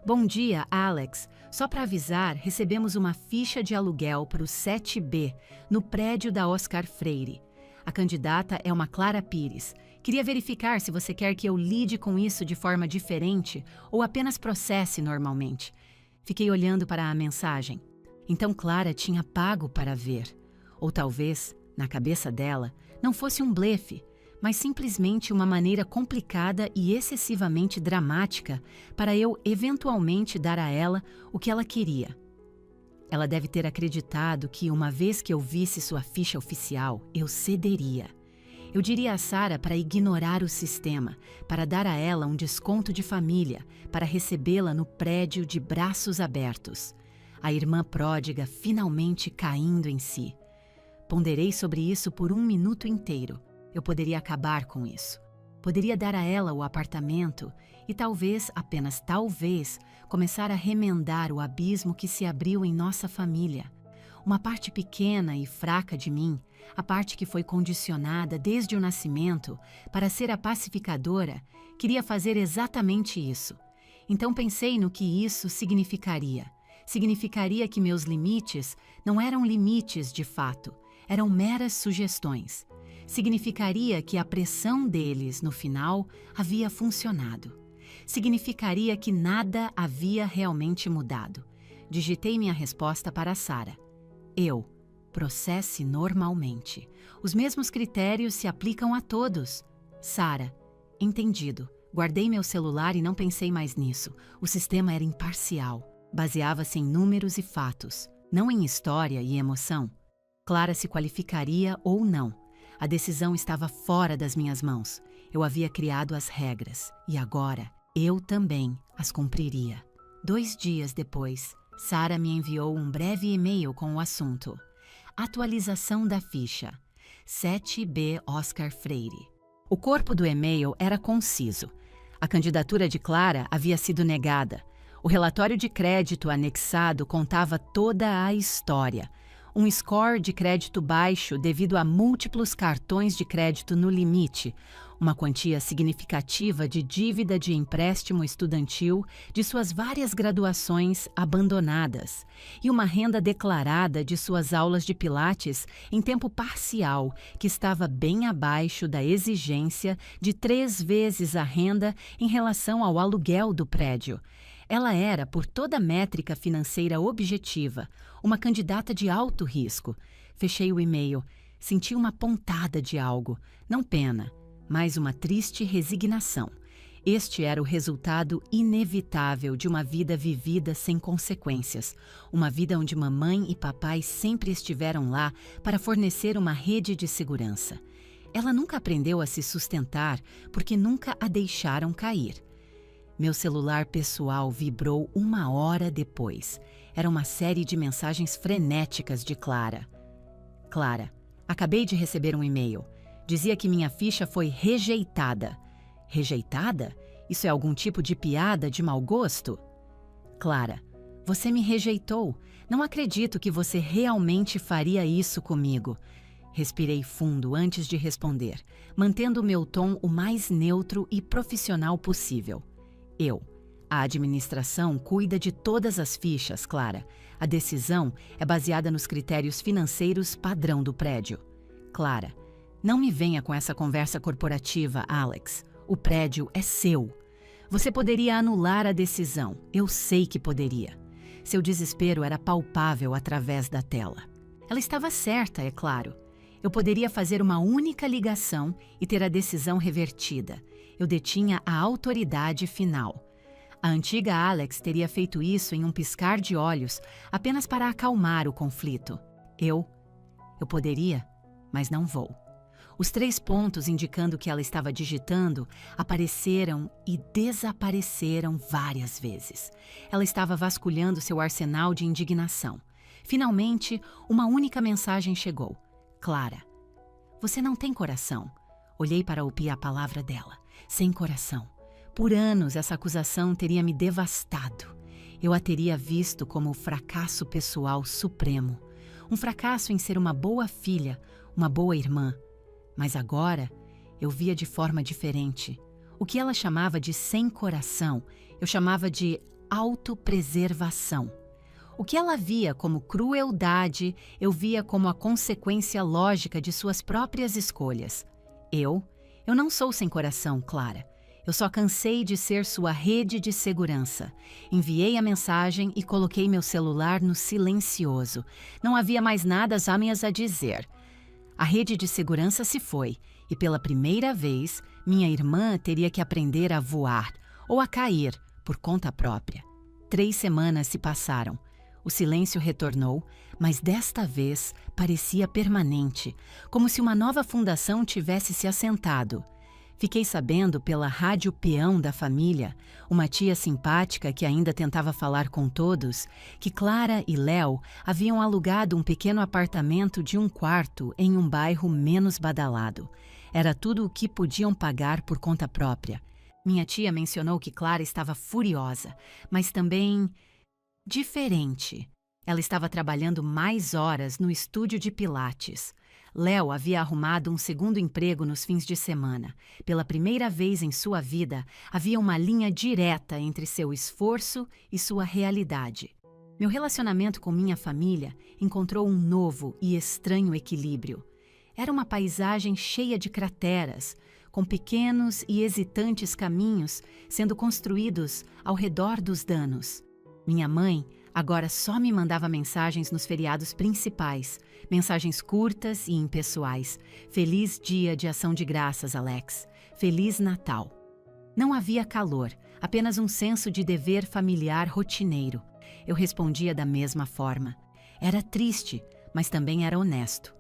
"Bom dia, Alex. Só para avisar, recebemos uma ficha de aluguel para o 7B, no prédio da Oscar Freire. A candidata é uma Clara Pires. Queria verificar se você quer que eu lide com isso de forma diferente ou apenas processe normalmente." Fiquei olhando para a mensagem. Então Clara tinha pago para ver. Ou talvez, na cabeça dela, não fosse um blefe, mas simplesmente uma maneira complicada e excessivamente dramática para eu eventualmente dar a ela o que ela queria. Ela deve ter acreditado que, uma vez que eu visse sua ficha oficial, eu cederia. Eu diria a Sara para ignorar o sistema, para dar a ela um desconto de família, para recebê-la no prédio de braços abertos. A irmã pródiga finalmente caindo em si. Ponderei sobre isso por 1 minuto inteiro. Eu poderia acabar com isso. Poderia dar a ela o apartamento e talvez, apenas talvez, começar a remendar o abismo que se abriu em nossa família. Uma parte pequena e fraca de mim, a parte que foi condicionada desde o nascimento para ser a pacificadora, queria fazer exatamente isso. Então pensei no que isso significaria. Significaria que meus limites não eram limites de fato, eram meras sugestões. Significaria que a pressão deles, no final, havia funcionado. Significaria que nada havia realmente mudado. Digitei minha resposta para Sara. Processe normalmente. Os mesmos critérios se aplicam a todos. Sara: entendido. Guardei meu celular e não pensei mais nisso. O sistema era imparcial. Baseava-se em números e fatos, não em história e emoção. Clara se qualificaria ou não. A decisão estava fora das minhas mãos. Eu havia criado as regras e agora eu também as cumpriria. 2 dias depois, Sara me enviou um breve e-mail com o assunto: atualização da ficha. 7B Oscar Freire. O corpo do e-mail era conciso. A candidatura de Clara havia sido negada. O relatório de crédito anexado contava toda a história. Um score de crédito baixo devido a múltiplos cartões de crédito no limite, uma quantia significativa de dívida de empréstimo estudantil de suas várias graduações abandonadas e uma renda declarada de suas aulas de pilates em tempo parcial, que estava bem abaixo da exigência de 3 vezes a renda em relação ao aluguel do prédio. Ela era, por toda métrica financeira objetiva, uma candidata de alto risco. Fechei o e-mail. Senti uma pontada de algo, não pena, mas uma triste resignação. Este era o resultado inevitável de uma vida vivida sem consequências. Uma vida onde mamãe e papai sempre estiveram lá para fornecer uma rede de segurança. Ela nunca aprendeu a se sustentar porque nunca a deixaram cair. Meu celular pessoal vibrou 1 hora depois. Era uma série de mensagens frenéticas de Clara. Clara, acabei de receber um e-mail. Dizia que minha ficha foi rejeitada. Rejeitada? Isso é algum tipo de piada de mau gosto? Clara, você me rejeitou. Não acredito que você realmente faria isso comigo. Respirei fundo antes de responder, mantendo o meu tom o mais neutro e profissional possível. A administração cuida de todas as fichas, Clara. A decisão é baseada nos critérios financeiros padrão do prédio. Clara, não me venha com essa conversa corporativa, Alex. O prédio é seu. Você poderia anular a decisão. Eu sei que poderia. Seu desespero era palpável através da tela. Ela estava certa, é claro. Eu poderia fazer uma única ligação e ter a decisão revertida. Eu detinha a autoridade final. A antiga Alex teria feito isso em um piscar de olhos, apenas para acalmar o conflito. Eu poderia, mas não vou. Os 3 pontos indicando que ela estava digitando apareceram e desapareceram várias vezes. Ela estava vasculhando seu arsenal de indignação. Finalmente, uma única mensagem chegou. Clara, você não tem coração. Olhei para ouvir a palavra dela. Sem coração. Por anos, essa acusação teria me devastado. Eu a teria visto como o fracasso pessoal supremo. Um fracasso em ser uma boa filha, uma boa irmã. Mas agora, eu via de forma diferente. O que ela chamava de sem coração, eu chamava de autopreservação. O que ela via como crueldade, eu via como a consequência lógica de suas próprias escolhas. Eu não sou sem coração, Clara. Eu só cansei de ser sua rede de segurança. Enviei a mensagem e coloquei meu celular no silencioso. Não havia mais nada a dizer. A rede de segurança se foi, e pela primeira vez, minha irmã teria que aprender a voar, ou a cair, por conta própria. 3 semanas se passaram. O silêncio retornou, mas desta vez parecia permanente, como se uma nova fundação tivesse se assentado. Fiquei sabendo pela rádio peão da família, uma tia simpática que ainda tentava falar com todos, que Clara e Léo haviam alugado um pequeno apartamento de 1 quarto em um bairro menos badalado. Era tudo o que podiam pagar por conta própria. Minha tia mencionou que Clara estava furiosa, mas também diferente. Ela estava trabalhando mais horas no estúdio de pilates. Léo havia arrumado um 2º emprego nos fins de semana. Pela primeira vez em sua vida, havia uma linha direta entre seu esforço e sua realidade. Meu relacionamento com minha família encontrou um novo e estranho equilíbrio. Era uma paisagem cheia de crateras, com pequenos e hesitantes caminhos sendo construídos ao redor dos danos. Minha mãe agora só me mandava mensagens nos feriados principais, mensagens curtas e impessoais. Feliz Dia de Ação de Graças, Alex. Feliz Natal. Não havia calor, apenas um senso de dever familiar rotineiro. eu respondia da mesma forma. Era triste, mas também era honesto.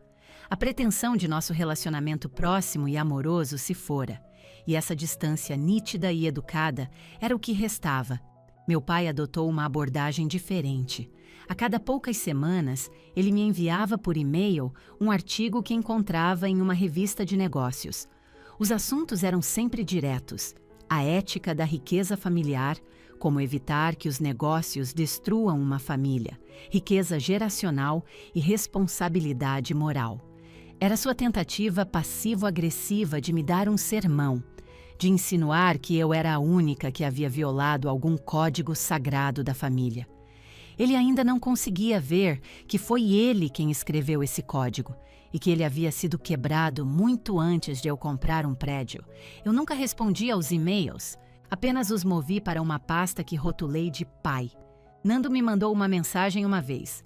A pretensão de nosso relacionamento próximo e amoroso se fora, e essa distância nítida e educada era o que restava. Meu pai adotou uma abordagem diferente. A cada poucas semanas, ele me enviava por e-mail um artigo que encontrava em uma revista de negócios. Os assuntos eram sempre diretos: a ética da riqueza familiar, como evitar que os negócios destruam uma família, riqueza geracional e responsabilidade moral. Era sua tentativa passivo-agressiva de me dar um sermão, de insinuar que eu era a única que havia violado algum código sagrado da família. Ele ainda não conseguia ver que foi ele quem escreveu esse código e que ele havia sido quebrado muito antes de eu comprar um prédio. Eu nunca respondi aos e-mails, apenas os movi para uma pasta que rotulei de pai. Nando me mandou uma mensagem uma vez.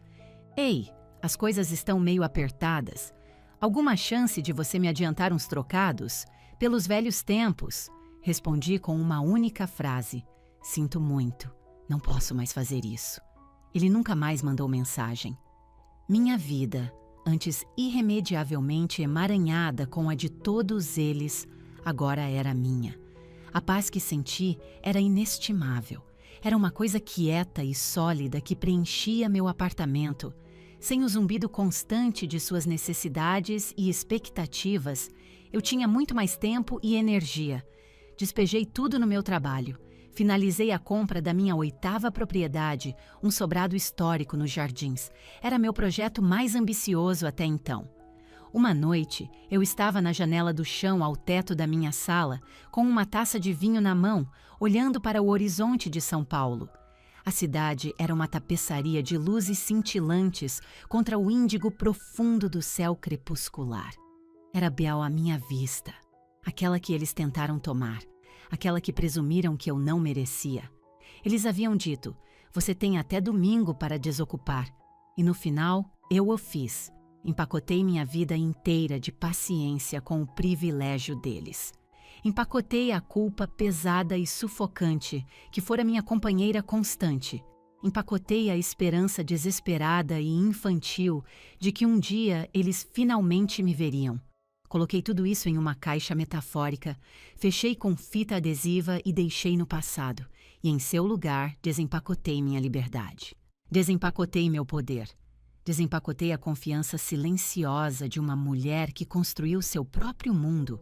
Ei, as coisas estão meio apertadas. Alguma chance de você me adiantar uns trocados? Pelos velhos tempos. Respondi com uma única frase. Sinto muito, não posso mais fazer isso. Ele nunca mais mandou mensagem. Minha vida, antes irremediavelmente emaranhada com a de todos eles, agora era minha. A paz que senti era inestimável. Era uma coisa quieta e sólida que preenchia meu apartamento. Sem o zumbido constante de suas necessidades e expectativas, eu tinha muito mais tempo e energia. Despejei tudo no meu trabalho. Finalizei a compra da minha 8ª propriedade, um sobrado histórico nos Jardins. Era meu projeto mais ambicioso até então. Uma noite, eu estava na janela do chão ao teto da minha sala, com uma taça de vinho na mão, olhando para o horizonte de São Paulo. A cidade era uma tapeçaria de luzes cintilantes contra o índigo profundo do céu crepuscular. Era Bel à minha vista, aquela que eles tentaram tomar. Aquela que presumiram que eu não merecia. Eles haviam dito, você tem até domingo para desocupar. E no final, eu o fiz. Empacotei minha vida inteira de paciência com o privilégio deles. Empacotei a culpa pesada e sufocante, que fora minha companheira constante. Empacotei a esperança desesperada e infantil de que um dia eles finalmente me veriam. Coloquei tudo isso em uma caixa metafórica, fechei com fita adesiva e deixei no passado. E em seu lugar, desempacotei minha liberdade. Desempacotei meu poder. Desempacotei a confiança silenciosa de uma mulher que construiu seu próprio mundo.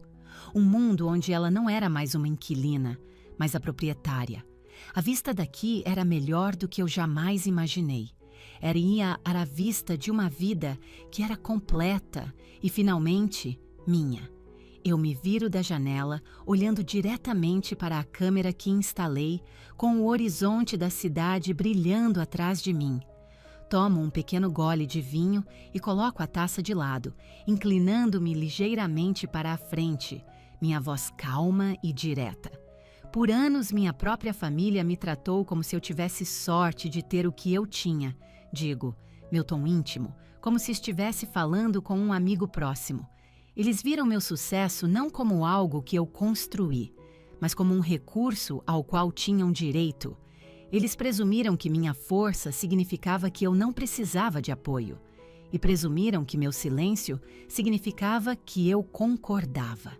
Um mundo onde ela não era mais uma inquilina, mas a proprietária. A vista daqui era melhor do que eu jamais imaginei. Ia à vista de uma vida que era completa e, finalmente, minha. Eu me viro da janela, olhando diretamente para a câmera que instalei, com o horizonte da cidade brilhando atrás de mim. Tomo um pequeno gole de vinho e coloco a taça de lado, inclinando-me ligeiramente para a frente, minha voz calma e direta. Por anos, minha própria família me tratou como se eu tivesse sorte de ter o que eu tinha. Digo, meu tom íntimo, como se estivesse falando com um amigo próximo. Eles viram meu sucesso não como algo que eu construí, mas como um recurso ao qual tinham direito. Eles presumiram que minha força significava que eu não precisava de apoio, e presumiram que meu silêncio significava que eu concordava.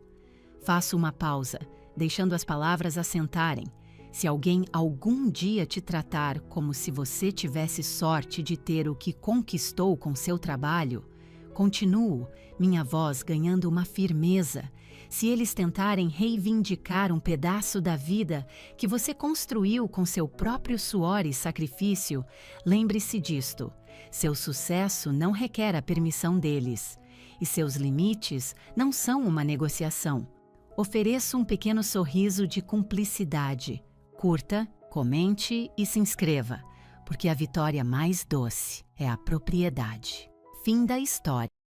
Faço uma pausa, deixando as palavras assentarem. Se alguém algum dia te tratar como se você tivesse sorte de ter o que conquistou com seu trabalho, continuo, minha voz ganhando uma firmeza. Se eles tentarem reivindicar um pedaço da vida que você construiu com seu próprio suor e sacrifício, lembre-se disto: seu sucesso não requer a permissão deles, e seus limites não são uma negociação. Ofereço um pequeno sorriso de cumplicidade. Curta, comente e se inscreva, porque a vitória mais doce é a propriedade. Fim da história.